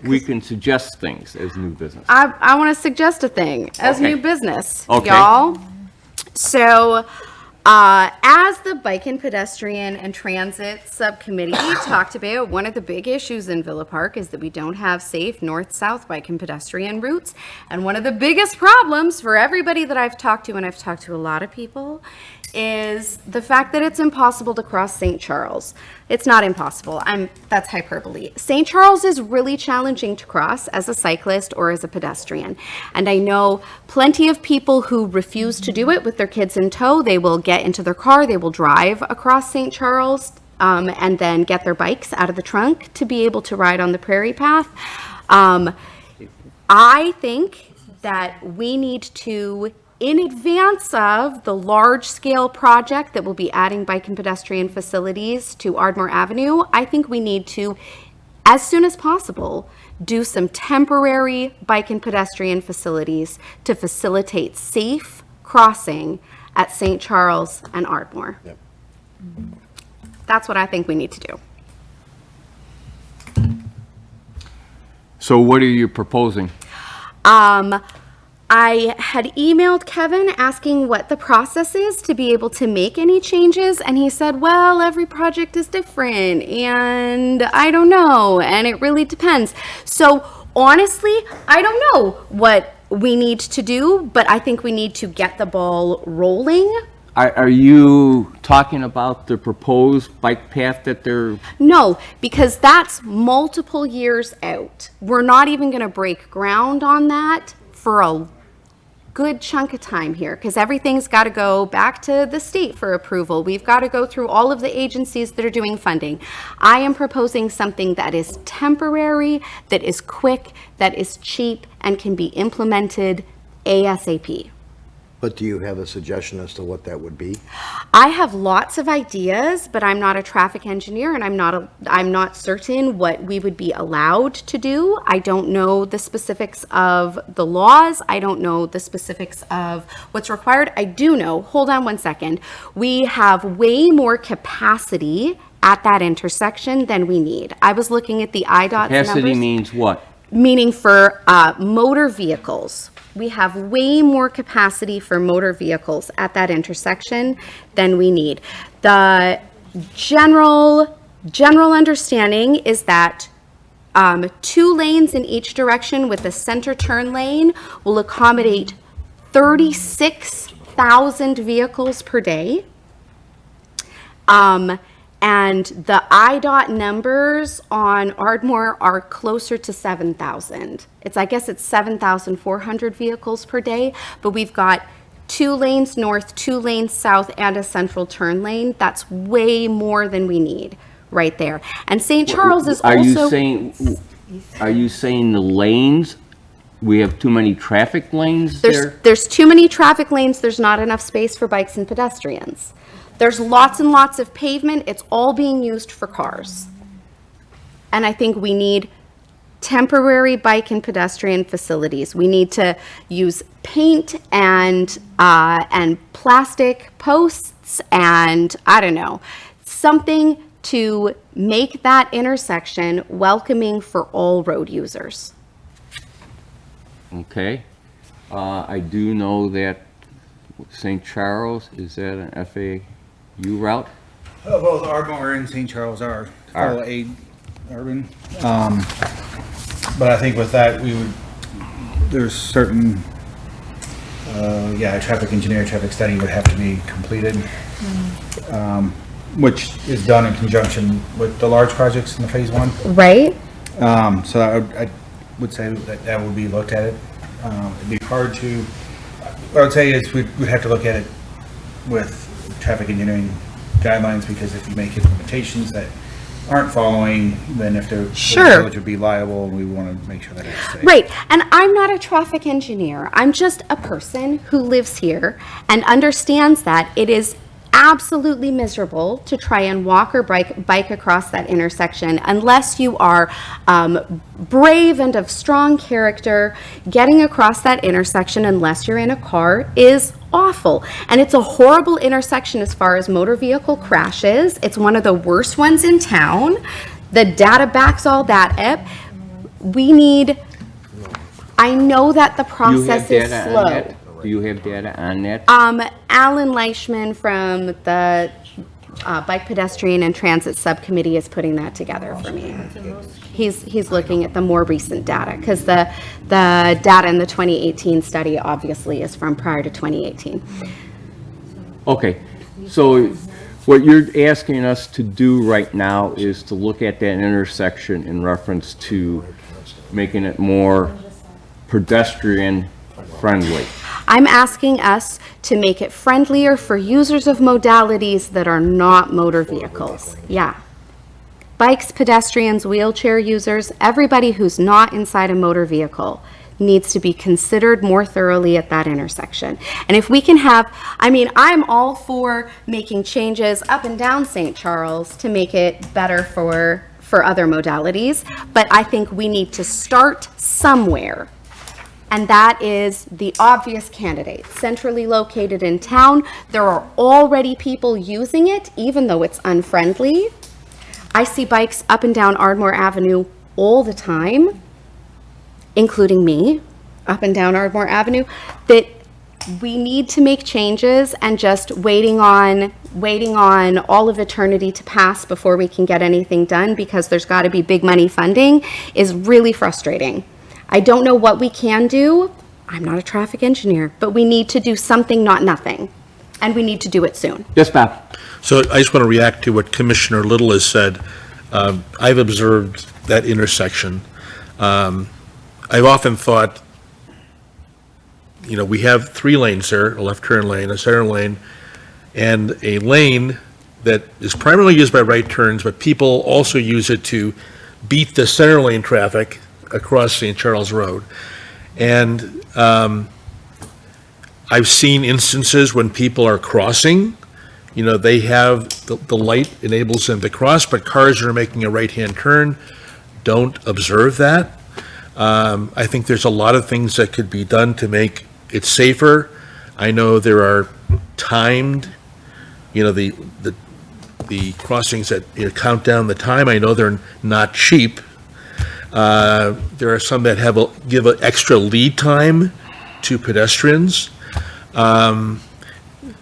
we can suggest things as new business. I want to suggest a thing as Okay. new business, Okay. y'all. So, as the Bike and Pedestrian and Transit Subcommittee talked about, one of the big issues in Villa Park is that we don't have safe north-south bike and pedestrian routes. And one of the biggest problems for everybody that I've talked to, and I've talked to a lot of people, is the fact that it's impossible to cross St. Charles. It's not impossible. That's hyperbole. St. Charles is really challenging to cross as a cyclist or as a pedestrian. And I know plenty of people who refuse to do it with their kids in tow. They will get into their car, they will drive across St. Charles, and then get their bikes out of the trunk to be able to ride on the Prairie Path. I think that we need to, in advance of the large-scale project that will be adding bike and pedestrian facilities to Ardmore Avenue, I think we need to, as soon as possible, do some temporary bike and pedestrian facilities to facilitate safe crossing at St. Charles and Ardmore. Yep. That's what I think we need to do. So what are you proposing? I had emailed Kevin asking what the process is to be able to make any changes, and he said, well, every project is different, and I don't know, and it really depends. So honestly, I don't know what we need to do, but I think we need to get the ball rolling. Are you talking about the proposed bike path that they're, No, because that's multiple years out. We're not even going to break ground on that for a good chunk of time here, because everything's got to go back to the state for approval. We've got to go through all of the agencies that are doing funding. I am proposing something that is temporary, that is quick, that is cheap, and can be implemented ASAP. But do you have a suggestion as to what that would be? I have lots of ideas, but I'm not a traffic engineer, and I'm not certain what we would be allowed to do. I don't know the specifics of the laws. I don't know the specifics of what's required. I do know, hold on one second, we have way more capacity at that intersection than we need. I was looking at the IDOT numbers. capacity means what? Meaning for motor vehicles. We have way more capacity for motor vehicles at that intersection than we need. The general understanding is that 2 lanes in each direction with a center turn lane will accommodate 36,000 vehicles per day. And the IDOT numbers on Ardmore are closer to 7,000. I guess it's 7,400 vehicles per day, but we've got 2 lanes north, 2 lanes south, and a central turn lane. That's way more than we need right there. And St. Charles is Are also. Are you saying the lanes, we have too many traffic lanes there? There's too many traffic lanes. There's not enough space for bikes and pedestrians. There's lots and lots of pavement. It's all being used for cars. And I think we need temporary bike and pedestrian facilities. We need to use paint and plastic posts and, I don't know, something to make that intersection welcoming for all road users. Okay. I do know that St. Charles, is that an FAU route? Both Ardmore and St. Charles are full aid urban. But I think with that, there's certain, traffic engineer, traffic study would have to be completed, which is done in conjunction with the large projects in the phase 1. Right? So I would say that would be looked at it. It'd be hard to, what I would say is we'd have to look at it with traffic engineering guidelines, because if you make implementations that aren't following, then if the village would be liable, and we want to make sure that it's safe. Right. And I'm not a traffic engineer. I'm just a person who lives here and understands that it is absolutely miserable to try and walk or bike across that intersection unless you are brave and of strong character. Getting across that intersection unless you're in a car is awful. And it's a horrible intersection as far as motor vehicle crashes. It's one of the worst ones in town. The data backs all that up. I know that the process is slow. Do you have data on that? Alan Leishman from the Bike Pedestrian and Transit Subcommittee is putting that together for me. He's looking at the more recent data, because the data in the 2018 study obviously is from prior to 2018. Okay, So what you're asking us to do right now is to look at that intersection in reference to making it more pedestrian friendly. I'm asking us to make it friendlier for users of modalities that are not motor vehicles. Yeah. Bikes, pedestrians, wheelchair users, everybody who's not inside a motor vehicle needs to be considered more thoroughly at that intersection. And if we can have, I mean, I'm all for making changes up and down St. Charles to make it better for other modalities, but I think we need to start somewhere. And that is the obvious candidate, centrally located in town. There are already people using it, even though it's unfriendly. I see bikes up and down Ardmore Avenue all the time, including me, up and down Ardmore Avenue, that we need to make changes, and just waiting on all of eternity to pass before we can get anything done, because there's got to be big money funding, is really frustrating. I don't know what we can do. I'm not a traffic engineer, but we need to do something, not nothing. And we need to do it soon. Yes, Bob? So I just want to react to what Commissioner Little has said. I've observed that intersection. I've often thought, you know, we have 3 lanes there, a left turn lane, a center lane, and a lane that is primarily used by right turns, but people also use it to beat the center lane traffic across St. Charles Road. And I've seen instances when people are crossing, you know, they have, the light enables them to cross, but cars that are making a right-hand turn don't observe that. I think there's a lot of things that could be done to make it safer. I know there are timed, you know, the crossings that, you know, count down the time. I know they're not cheap. There are some that give an extra lead time to pedestrians.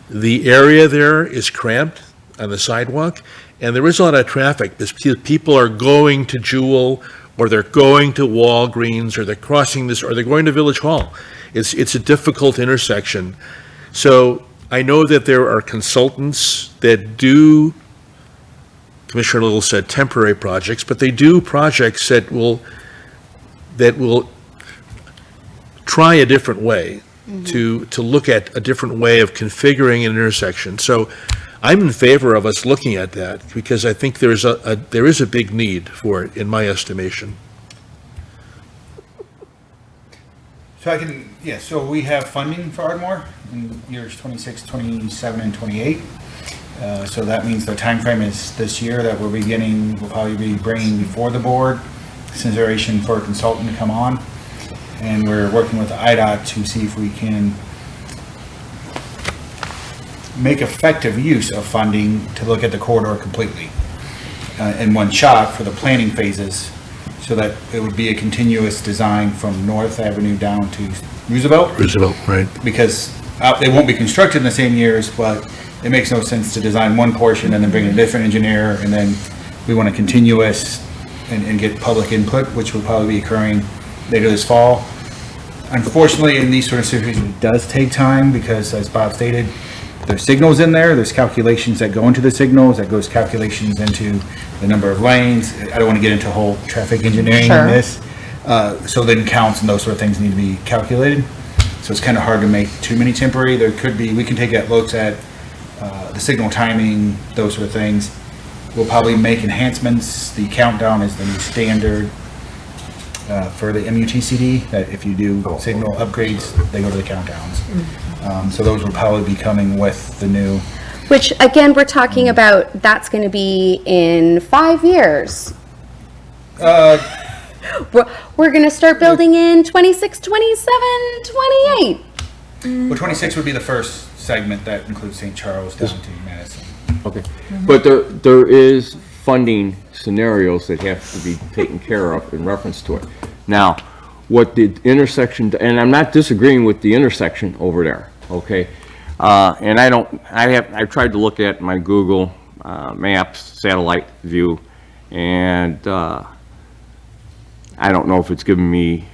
The area there is cramped on the sidewalk, and there is a lot of traffic. People are going to Jewel, or they're going to Walgreens, or they're crossing this, or they're going to Village Hall. It's a difficult intersection. So I know that there are consultants that do, Commissioner Little said temporary projects, but they do projects that will try a different way, to look at a different way of configuring an intersection. So I'm in favor of us looking at that, because I think there is a big need for it, in my estimation. So so we have funding for Ardmore in years 26, 27, and 28. So that means the time frame is this year that we'll probably be bringing before the board consideration for a consultant to come on. And we're working with IDOT to see if we can make effective use of funding to look at the corridor completely in one shot for the planning phases, so that it would be a continuous design from North Avenue down to Roosevelt. Roosevelt, right. Because they won't be constructed in the same years, but it makes no sense to design one portion and then bring in a different engineer, and then we want a continuous and get public input, which will probably be occurring later this fall. Unfortunately, in these sort of situations, it does take time, because as Bob stated, there's signals in there, there's calculations that go into the signals, that goes calculations into the number of lanes. I don't want to get into whole traffic engineering in this. So then counts and those sort of things need to be calculated. So it's kind of hard to make too many temporary. There could be, we can take looks at the signal timing, those sort of things. We'll probably make enhancements. The countdown is the new standard for the MUTCD, that if you do signal upgrades, they go to the countdowns. So those will probably be coming with the new. Which, again, we're talking about, that's going to be in 5 years. We're going to start building in 26, 27, 28. Well, 26 would be the first segment that includes St. Charles down to Madison. Okay, but there is funding scenarios that have to be taken care of in reference to it. Now, what the intersection, and I'm not disagreeing with the intersection over there, okay? And I've tried to look at my Google Maps satellite view, and I don't know if it's giving me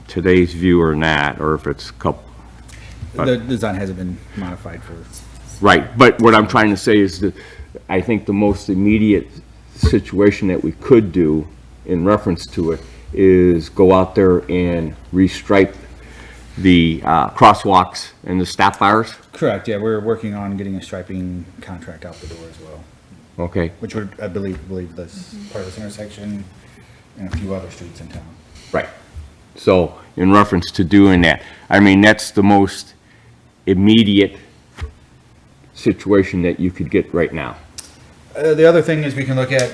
today's view or not, or if it's a couple. The design hasn't been modified for Right, but what I'm trying to say is that I think the most immediate situation that we could do in reference to it is go out there and restripe the crosswalks and the stop bars, Correct, yeah, we're working on getting a striping contract out the door as well, okay? which would, I believe this part of this intersection and a few other streets in town. Right. So in reference to doing that, I mean, that's the most immediate situation that you could get right now. The other thing is we can look at,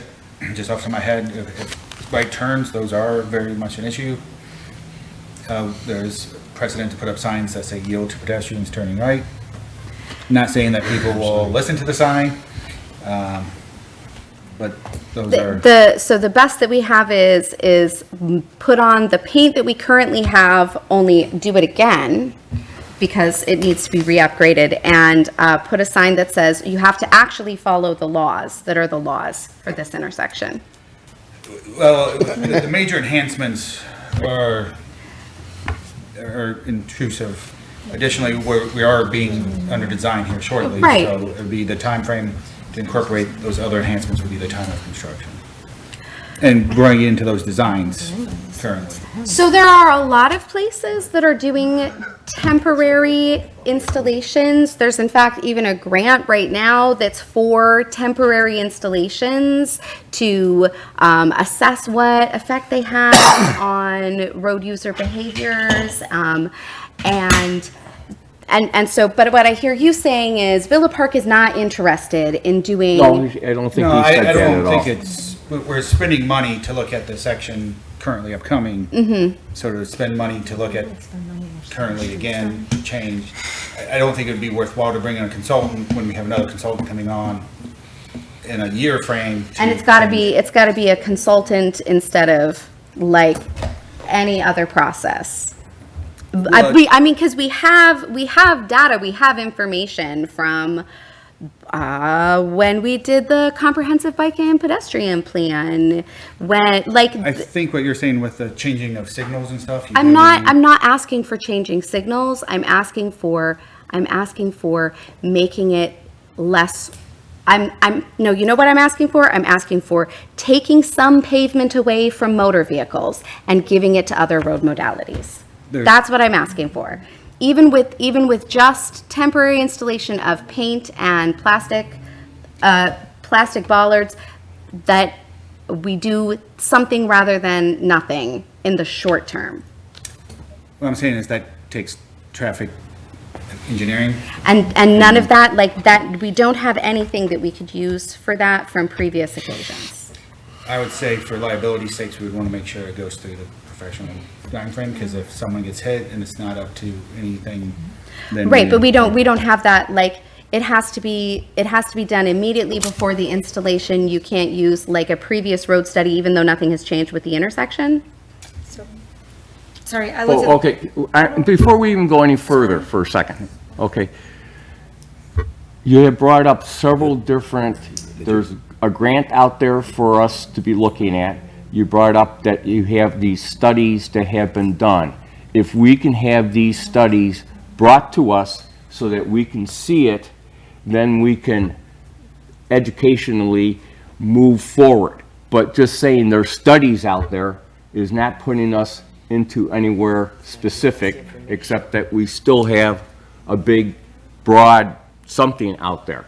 just off the top of my head, if right turns, those are very much an issue. There's precedent to put up signs that say yield to pedestrians turning right. Not saying that people will listen to the sign, but those are. So the best that we have is put on the paint that we currently have, only do it again because it needs to be re-upgraded, and put a sign that says you have to actually follow the laws that are the laws for this intersection. Well, the major enhancements are intrusive. Additionally, we are being under design here shortly. Right. So it'd be the time frame to incorporate those other enhancements would be the time of construction. And running into those designs currently. So there are a lot of places that are doing temporary installations. There's in fact even a grant right now that's for temporary installations to assess what effect they have on road user behaviors. And so, but what I hear you saying is Villa Park is not interested in doing. No, I don't think No, he said I that at don't all. think we're spending money to look at the section currently upcoming. Mm-hmm. So to spend money to look at currently again, change, I don't think it would be worthwhile to bring in a consultant when we have another consultant coming on in a year frame. And it's got to be a consultant instead of like any other process. I mean, because we have data, we have information from when we did the comprehensive bike and pedestrian plan. I think what you're saying with the changing of signals and stuff. I'm not asking for changing signals. I'm asking for making it less. No, you know what I'm asking for? I'm asking for taking some pavement away from motor vehicles and giving it to other road modalities. That's what I'm asking for. Even with just temporary installation of paint and plastic bollards, that we do something rather than nothing in the short term. What I'm saying is that takes traffic engineering. And none of that, like that, we don't have anything that we could use for that from previous occasions. I would say for liability's sakes, we would want to make sure it goes through the professional timeframe, because if someone gets hit and it's not up to anything, then. Right, but we don't have that, like, it has to be done immediately before the installation. You can't use like a previous road study, even though nothing has changed with the intersection. Sorry, I looked at. Okay, before we even go any further for a second, okay. You have brought up several different, there's a grant out there for us to be looking at. You brought up that you have these studies that have been done. If we can have these studies brought to us so that we can see it, then we can educationally move forward. But just saying there's studies out there is not putting us into anywhere specific, except that we still have a big, broad something out there.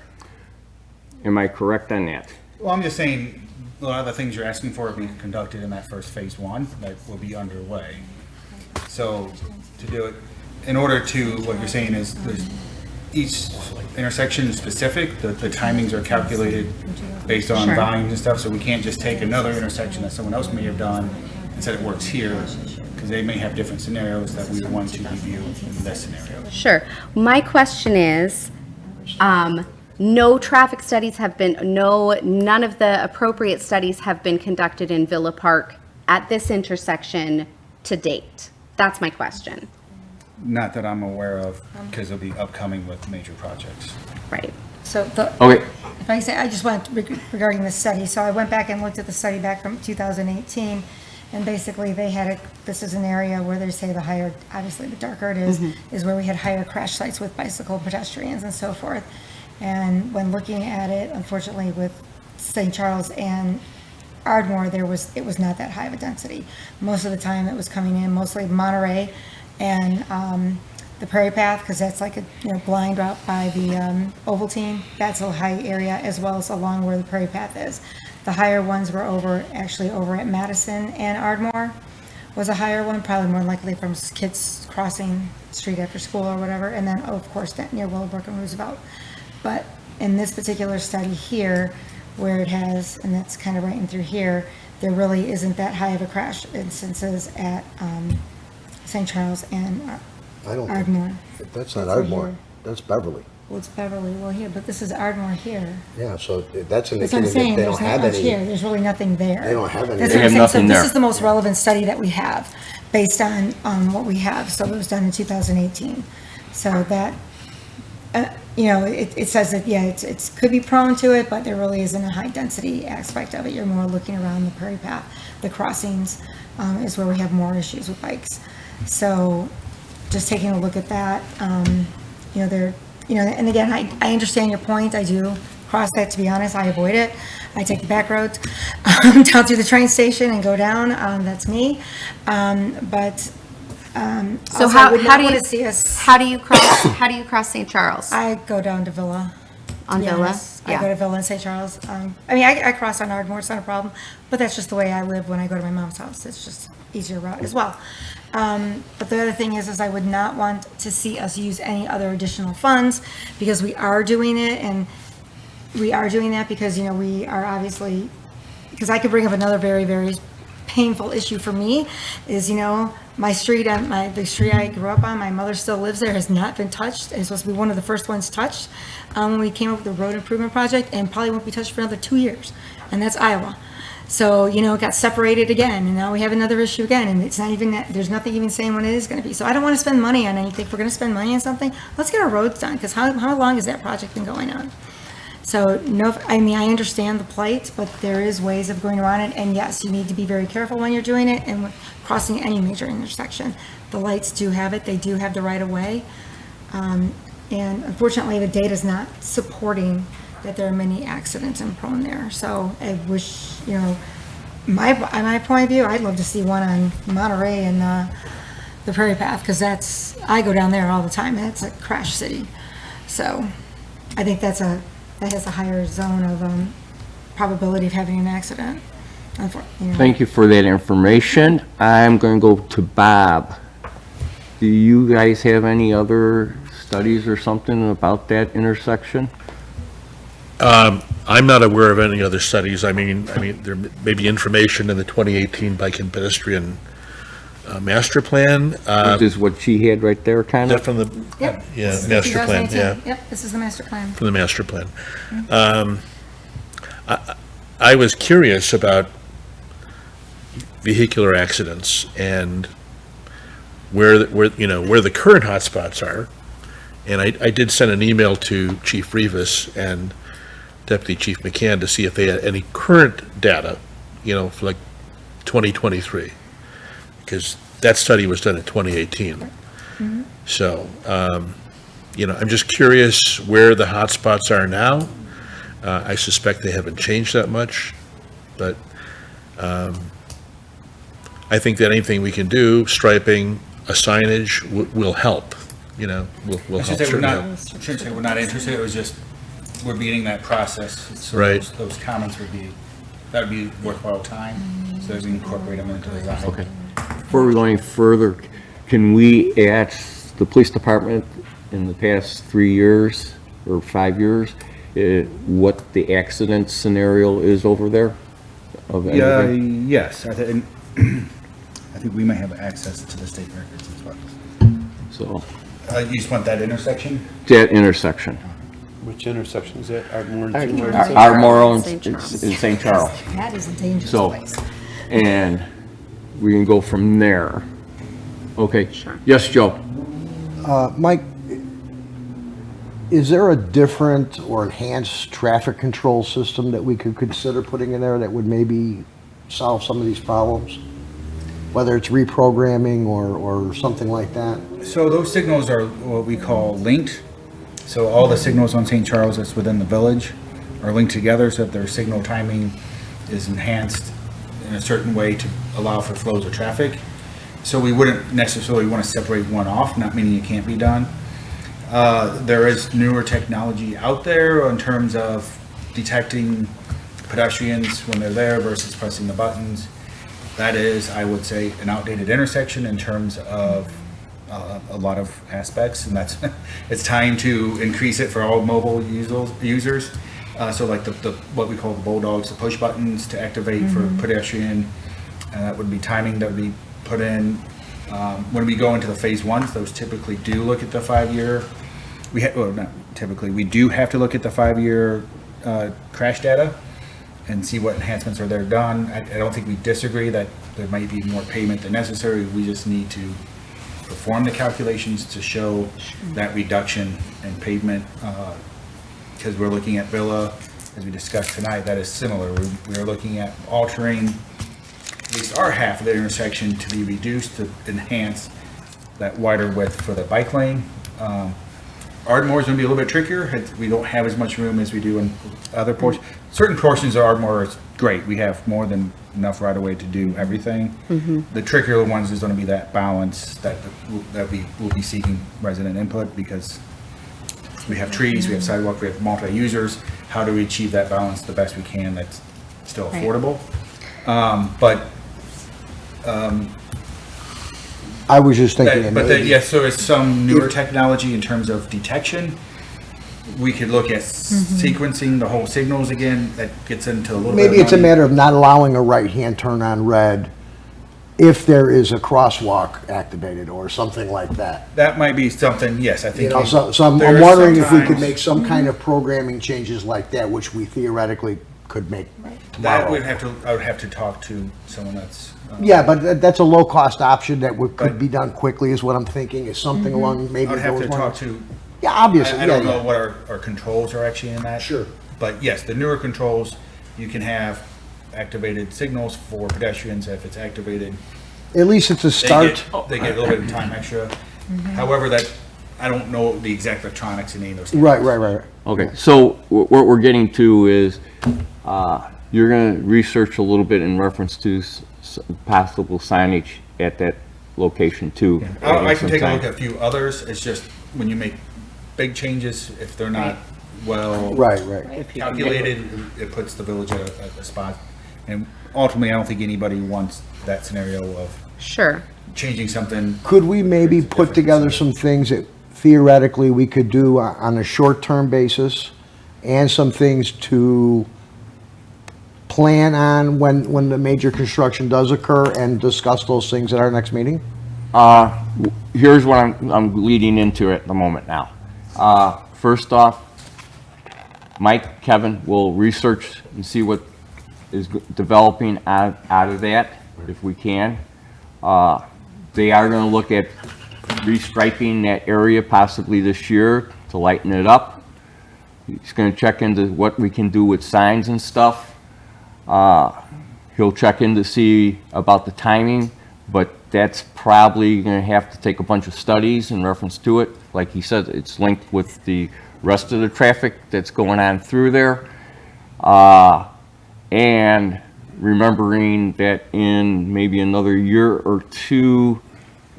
Am I correct on that? Well, I'm just saying, a lot of the things you're asking for are being conducted in that first phase one that will be underway. So to do it, in order to, what you're saying is there's each intersection is specific, the timings are calculated based on Sure. volumes and stuff, so we can't just take another intersection that someone else may have done and said it works here, because they may have different scenarios that we would want to review in this scenario. Sure. My question is, no traffic studies have been, none of the appropriate studies have been conducted in Villa Park at this intersection to date. That's my question. Not that I'm aware of, because it'll be upcoming with major projects. Right. So Okay, if I say, I just want, regarding the study, so I went back and looked at the study back from 2018, and basically they had this is an area where they say the higher, obviously the darker it is where we had higher crash sites with bicycle pedestrians and so forth. And when looking at it, unfortunately, with St. Charles and Ardmore, it was not that high of a density. Most of the time, it was coming in mostly Monterey and the Prairie Path, because that's like a blind route by the Ovaltine. That's a high area, as well as along where the Prairie Path is. The higher ones were actually over at Madison and Ardmore was a higher one, probably more likely from kids crossing street after school or whatever. And then, of course, that near Willowbrook and Roosevelt. But in this particular study here, where it has, and that's kind of right in through here, there really isn't that high of a crash instances at St. Charles and I don't Ardmore. think, that's not That's Ardmore, here. that's Beverly. Well, it's Beverly, well, here, but this is Ardmore here. Yeah, so that's That's what I'm indicating saying, that they there's don't not have much here, any. there's really nothing there. They don't have any. That's They what I'm have saying, so nothing this there. is the most relevant study that we have, based on what we have, so it was done in 2018. So that, it says that, yeah, it's could be prone to it, but there really isn't a high density aspect of it. You're more looking around the Prairie Path. The crossings is where we have more issues with bikes. So just taking a look at that, and again, I understand your point. I do cross that, to be honest. I avoid it. I take the back roads down through the train station and go down. That's me. So also, I would how not do want you to see us. how do you cross St. Charles I go down to Villa. on to be Villa? honest. I go to Villa in St. Charles. I cross on Ardmore, it's not a problem, but that's just the way I live when I go to my mom's house. It's just easier route as well. But the other thing is I would not want to see us use any other additional funds, because we are doing it, and we are doing that because, we are obviously, because I could bring up another very, very painful issue for me is, my street, the street I grew up on, my mother still lives there, has not been touched. It's supposed to be one of the first ones touched when we came up with the road improvement project, and probably won't be touched for another 2 years, and that's Iowa. So, it got separated again, and now we have another issue again, and it's not even that, there's nothing even saying when it is gonna be. So I don't wanna spend money on anything. If we're gonna spend money on something, let's get our roads done, because how long has that project been going on? So, I understand the plight, but there is ways of going around it, and yes, you need to be very careful when you're doing it, and when crossing any major intersection. The lights do have it, they do have the right of way, and unfortunately, the data's not supporting that there are many accidents and prone there. So I wish, my point of view, I'd love to see one on Monterey and the Prairie Path, because I go down there all the time, and it's a crash city. So I think that has a higher zone of probability of having an accident. Thank you for that information. I'm going to go to Bob. Do you guys have any other studies or something about that intersection? I'm not aware of any other studies. I mean, there may be information in the 2018 Bike and Pedestrian Master Plan. Which is what she had right there, kind Is that of? from the, Yep. yeah, This is master plan, 2018. yeah. Yep, this is the master plan. From the master plan. I was curious about vehicular accidents and where the current hotspots are. And I did send an email to Chief Rivas and Deputy Chief McCann to see if they had any current data, for like 2023. Because that study was done in 2018. So, I'm just curious where the hotspots are now. I suspect they haven't changed that much, but I think that anything we can do, striping, a signage, will help, will I should help. say we're certainly not, help. shouldn't say we're not interested, it was just, we're beginning that process. So Right. Those comments that would be worthwhile time, so that we incorporate them into the design. Okay. Before we go any further, can we ask the police department in the past 3 years or 5 years, what the accident scenario is over there? Of Yeah, anything? yes, I think we might have access to the state records as well. So, You just want that intersection? that intersection. Which intersection is that? Ardmore and Ardmore. St. Charles? Ardmore and St. Charles. in St. Charles. That is a dangerous So, place. and we can go from there. Okay. Sure. Yes, Joe? Mike, is there a different or enhanced traffic control system that we could consider putting in there that would maybe solve some of these problems? Whether it's reprogramming or something like that? So those signals are what we call linked. So all the signals on St. Charles that's within the village are linked together so that their signal timing is enhanced in a certain way to allow for flows of traffic. So we wouldn't necessarily want to separate one off, not meaning it can't be done. There is newer technology out there in terms of detecting pedestrians when they're there versus pressing the buttons. That is, I would say, an outdated intersection in terms of a lot of aspects, and that's it's time to increase it for all mobile users. So like the what we call the bulldogs, the push buttons to activate for pedestrian. That would be timing that would be put in. When we go into the phase ones, those typically do look at the 5-year. Well, not typically. We do have to look at the 5-year crash data and see what enhancements are there done. I don't think we disagree that there might be more payment than necessary. We just need to perform the calculations to show that reduction in pavement, because we're looking at Villa, as we discussed tonight, that is similar. We are looking at altering at least our half of the intersection to be reduced to enhance that wider width for the bike lane. Ardmore is going to be a little bit trickier. We don't have as much room as we do in other portions. Certain portions of Ardmore is great. We have more than enough right of way to do everything. The trickier ones is going to be that balance that we will be seeking resident input, because we have trees, we have sidewalk, we have multi-users. How do we achieve that balance the best we can that's still affordable? I was just thinking. Yes, so it's some newer technology in terms of detection. We could look at sequencing the whole signals again. That gets into a little bit. Maybe it's a matter of not allowing a right-hand turn on red if there is a crosswalk activated or something like that. That might be something, yes, I You think. know, so I'm there are wondering if we could sometimes- make some kind of programming changes like that, which we theoretically could make That tomorrow. I would have to talk to someone that's. Yeah, but that's a low-cost option that could be done quickly, is what I'm thinking, is something along I maybe would have those to talk lines. to, Yeah, obviously, I don't yeah, know yeah. what our controls are actually in that. Sure. But yes, the newer controls, you can have activated signals for pedestrians. If it's activated, At least it's a start. they get a little bit of time extra. However, I don't know the exact electronics in any of those. Right. Okay, so what we're getting to is, you're gonna research a little bit in reference to possible signage at that location too. I can take a look at a few others. It's just when you make big changes, if they're not well Right. calculated, it puts the village at a spot. And ultimately, I don't think anybody wants that scenario of Sure. changing something. Could we maybe put together some things that theoretically we could do on a short-term basis, and some things to plan on when the major construction does occur, and discuss those things at our next meeting? Here's what I'm leading into at the moment now. First off, Mike, Kevin will research and see what is developing out of that, if we can. They are gonna look at restriping that area possibly this year to lighten it up. He's gonna check into what we can do with signs and stuff. He'll check in to see about the timing, but that's probably gonna have to take a bunch of studies in reference to it. Like he said, it's linked with the rest of the traffic that's going on through there. And remembering that in maybe another year or two,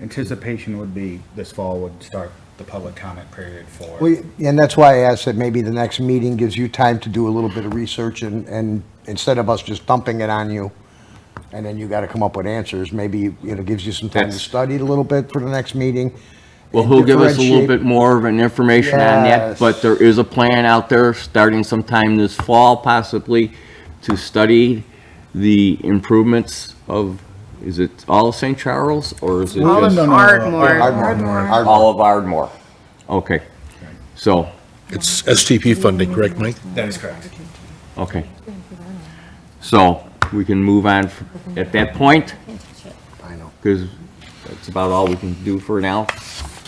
Anticipation would be this fall would start the public comment period for. And that's why I asked that maybe the next meeting gives you time to do a little bit of research, and instead of us just dumping it on you, and then you gotta come up with answers, maybe, gives you some time to That's- study it a little bit for the next meeting. well, and he'll give us a little differentiate- bit more of an information on that, Yes. but there is a plan out there starting sometime this fall possibly to study the improvements of, is it all of St. Charles or is it All of just Ardmore. all of Ardmore? Okay, so, It's STP funding, correct, Mike? That is correct. okay. So we can move on at that point, I know. because that's about all we can do for now.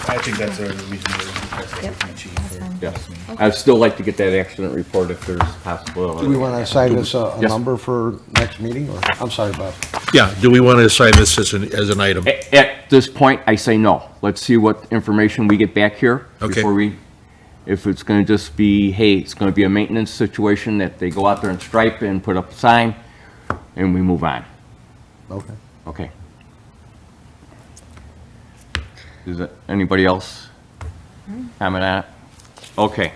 I think that's a reasonable request that we can achieve for. Yes. I'd still like to get that accident report if there's possibility. Do we wanna assign this a Yes. number for next meeting, or, I'm sorry, Bob. Yeah, do we want to assign this as an item? At this point, I say no. Let's see what information we get back here Okay. before we if it's gonna just be, hey, it's gonna be a maintenance situation that they go out there and stripe and put up a sign, and we move on. Okay. Okay. Is it, anybody else comment on it? Okay.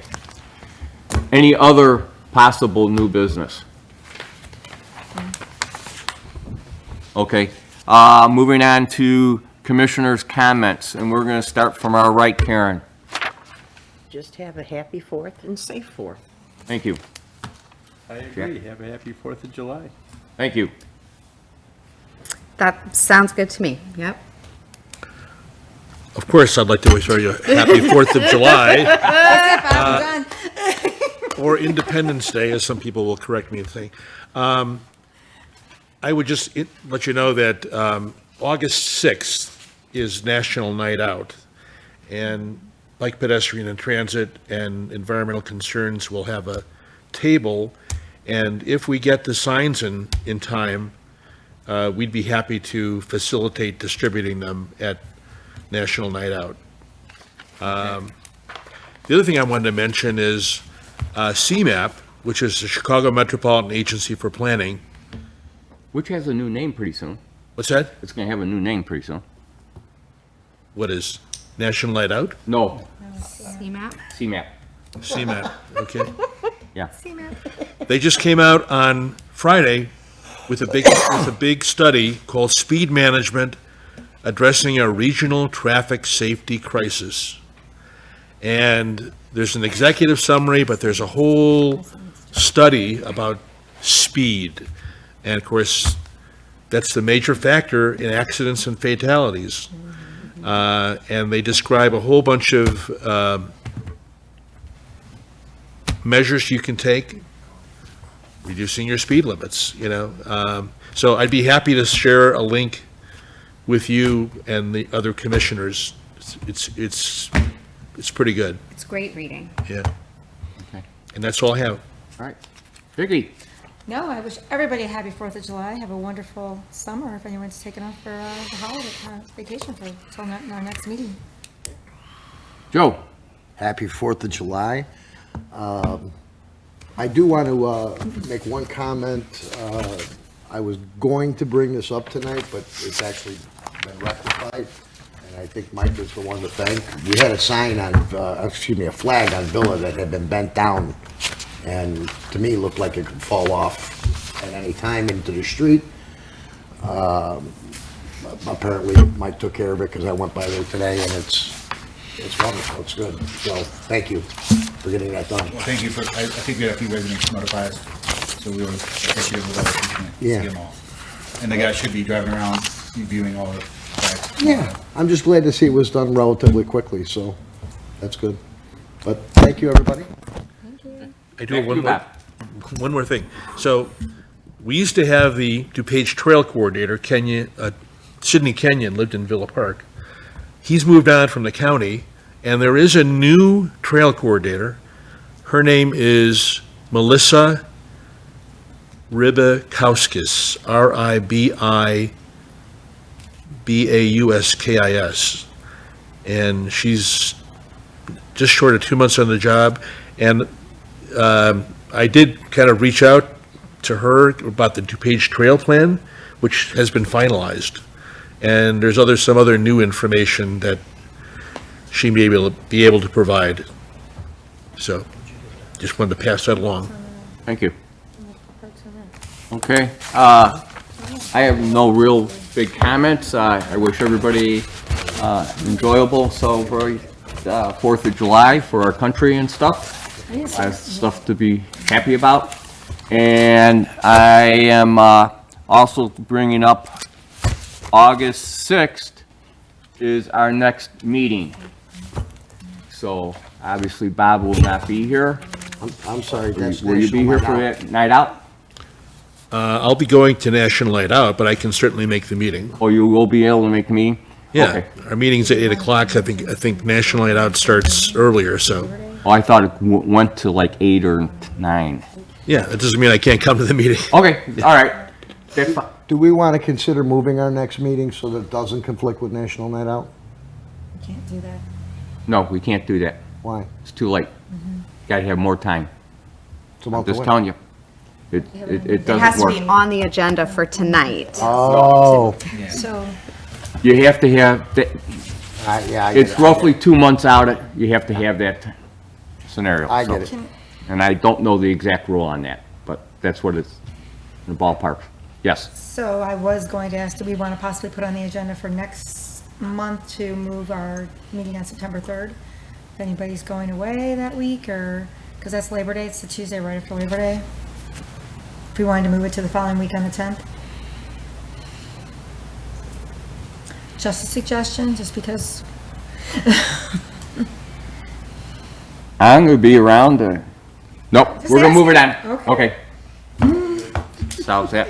Any other possible new business? Okay, moving on to commissioners' comments, and we're gonna start from our right, Karen. Just have a happy 4th and safe 4th. Thank you. I agree. Have a happy 4th of July. Thank you. That sounds good to me. Yep. Of course, I'd like to wish you a happy 4th of July, I'm done. or Independence Day, as some people will correct me and say. I would just let you know that August 6th is National Night Out, and Bike, Pedestrian, and Transit and Environmental Concerns will have a table, and if we get the signs in time, we'd be happy to facilitate distributing them at National Night Out. The other thing I wanted to mention is CMAP, which is the Chicago Metropolitan Agency for Planning. Which has a new name pretty soon. What's that? It's gonna have a new name pretty soon. What is National Night Out? No, CMAP. CMAP. CMAP, okay. Yeah. They just came out on Friday with a big study called Speed Management Addressing a Regional Traffic Safety Crisis. And there's an executive summary, but there's a whole study about speed. And of course, that's the major factor in accidents and fatalities. And they describe a whole bunch of measures you can take, reducing your speed limits, you know. So I'd be happy to share a link with you and the other commissioners. It's pretty good, It's great reading. yeah. Okay. And that's all I have. All right. Vicky? No, I wish everybody a happy 4th of July. Have a wonderful summer if anyone's taking off for the holiday vacation for till our next meeting. Joe? Happy 4th of July. I do want to make one comment. I was going to bring this up tonight, but it's actually been rectified, and I think Mike is the one to thank. We had a sign on, a flag on Villa that had been bent down, and to me, looked like it could fall off at any time into the street. Apparently, Mike took care of it, because I went by there today, and it's wonderful, it's good. So, thank you for getting that done. Well, thank you for, I think we had a few residents notify us, so we were appreciative of that. Yeah. See them all. And the guy should be driving around, reviewing all the flags. Yeah, I'm just glad to see it was done relatively quickly, so that's good. But thank you, everybody. I do have Thank you, one more thing. So, we used to have the DuPage Trail Coordinator, Sidney Kenyon, lived in Villa Park. He's moved on from the county, and there is a new trail coordinator. Her name is Melissa Ribakauskis, Ribauskis. And she's just short of 2 months on the job. And I did kind of reach out to her about the DuPage Trail Plan, which has been finalized. And there's some other new information that she may be able to provide. So, just wanted to pass that along. Thank you. Okay, I have no real big comments. I wish everybody enjoyable celebrate 4th of July for our country and stuff. Stuff to be happy about. And I am also bringing up August 6th is our next meeting. So obviously Bob will not be here. I'm sorry, that's Will you be here for that night out? I'll be going to National Night Out, but I can certainly make the meeting. Or you will be able to make me? Yeah, Okay. our meeting's at 8 o'clock. I think National Night Out starts earlier, so, Oh, I thought it went to like 8 or 9. yeah, that doesn't mean I can't come to the meeting. Okay, all right. That's fine. Do we want to consider moving our next meeting so that it doesn't conflict with National Night Out? Can't do that. No, we can't do that. Why? It's too late. Gotta have more time. It's a I'm month just away. telling you. It It has doesn't to be work. on the agenda for tonight. Oh, So, You have to have, yeah, I get it's it. roughly 2 months out, you have to have that scenario. I so. get it. And I don't know the exact rule on that, but that's what it's in the ballpark. Yes. so I was going to ask, do we want to possibly put on the agenda for next month to move our meeting on September 3rd? If anybody's going away that week, or, because that's Labor Day, it's the Tuesday right after Labor Day. If we wanted to move it to the following week on the 10th? Just a suggestion, just because, I'm gonna be around, nope, Just we're gonna move it on. Okay. Okay. Solves that.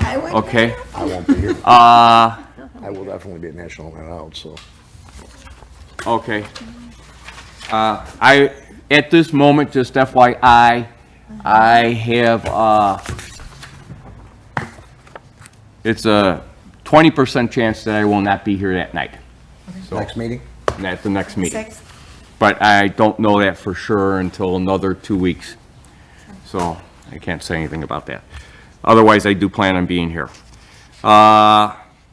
I would. Okay. I won't be here. Uh, I will definitely be at National Night Out, so. okay. At this moment, just FYI, I have, it's a 20% chance that I will not be here that night. So, Next meeting? at the next meeting. 6th? But I don't know that for sure until another 2 weeks. So I can't say anything about that. Otherwise, I do plan on being here.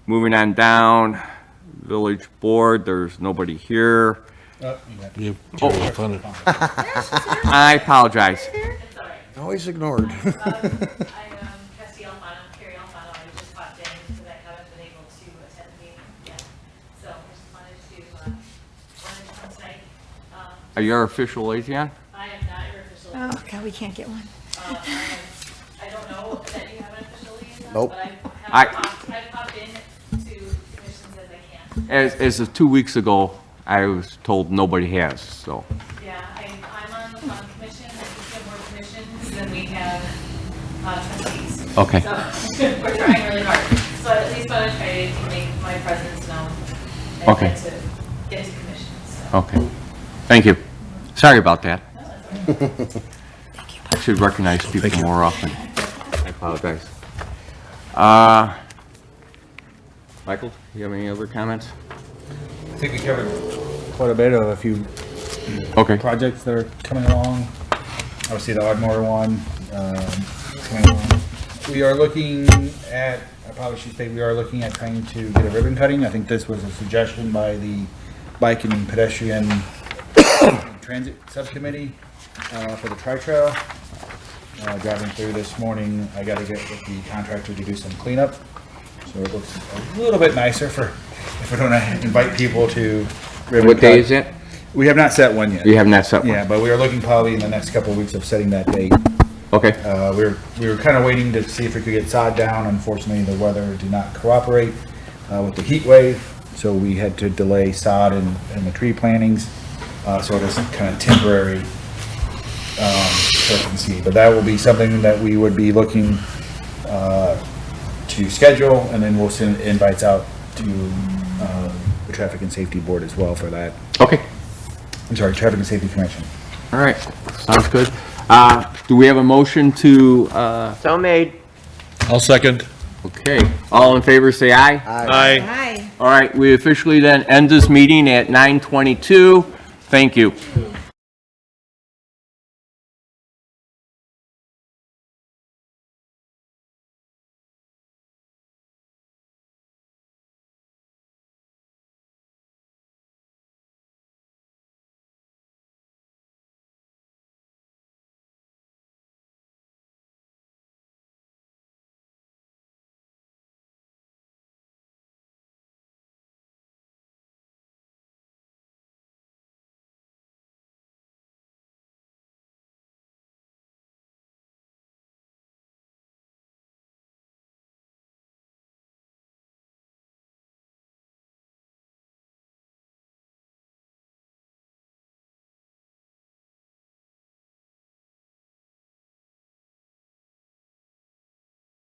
Moving on down, village board, there's nobody here. I apologize. Always ignored. I'm Kirsty Alfano, Carrie Alfano. I just popped in because I haven't been able to attend the meeting yet. So I just wanted to come tonight. Are you our official liaison? I am not your official. Oh, God, we can't get one. I don't know that you have an official liaison. Nope. But I- I've popped in to commissions as I can. As of 2 weeks ago, I was told nobody has, so. Yeah, I'm on the fund commission. I think we have more commissions than we have trustees. Okay. So we're trying really hard. So I at least want to try to make my presence known. And Okay. get to commissions. So. Okay. Thank you. Sorry about that. I should recognize people more often. I apologize. Michael, you have any other comments? I think we covered quite a bit of a few Okay. projects that are coming along. Obviously, the Ardmore one, coming along. We are looking at, I probably should say, we are looking at trying to get a ribbon cutting. I think this was a suggestion by the Bike and Pedestrian Transit Subcommittee for the tri-trail. Driving through this morning, I gotta get with the contractor to do some cleanup. So it looks a little bit nicer if we don't invite people to ribbon What day cut. is it? We have not set one yet. You have not set one? Yeah, but we are looking probably in the next couple of weeks of setting that date. Okay. We were kind of waiting to see if we could get sod down. Unfortunately, the weather did not cooperate with the heat wave, so we had to delay sod and the tree plantings. So it is kind of temporary, so you can see. But that will be something that we would be looking to schedule, and then we'll send invites out to the Traffic and Safety Board as well for that. Okay. I'm sorry, Traffic and Safety Commission. All right. Sounds good. Do we have a motion to, So made. I'll second. okay, all in favor, say aye. Aye. Hi. All right, we officially then end this meeting at 9:22. Thank you.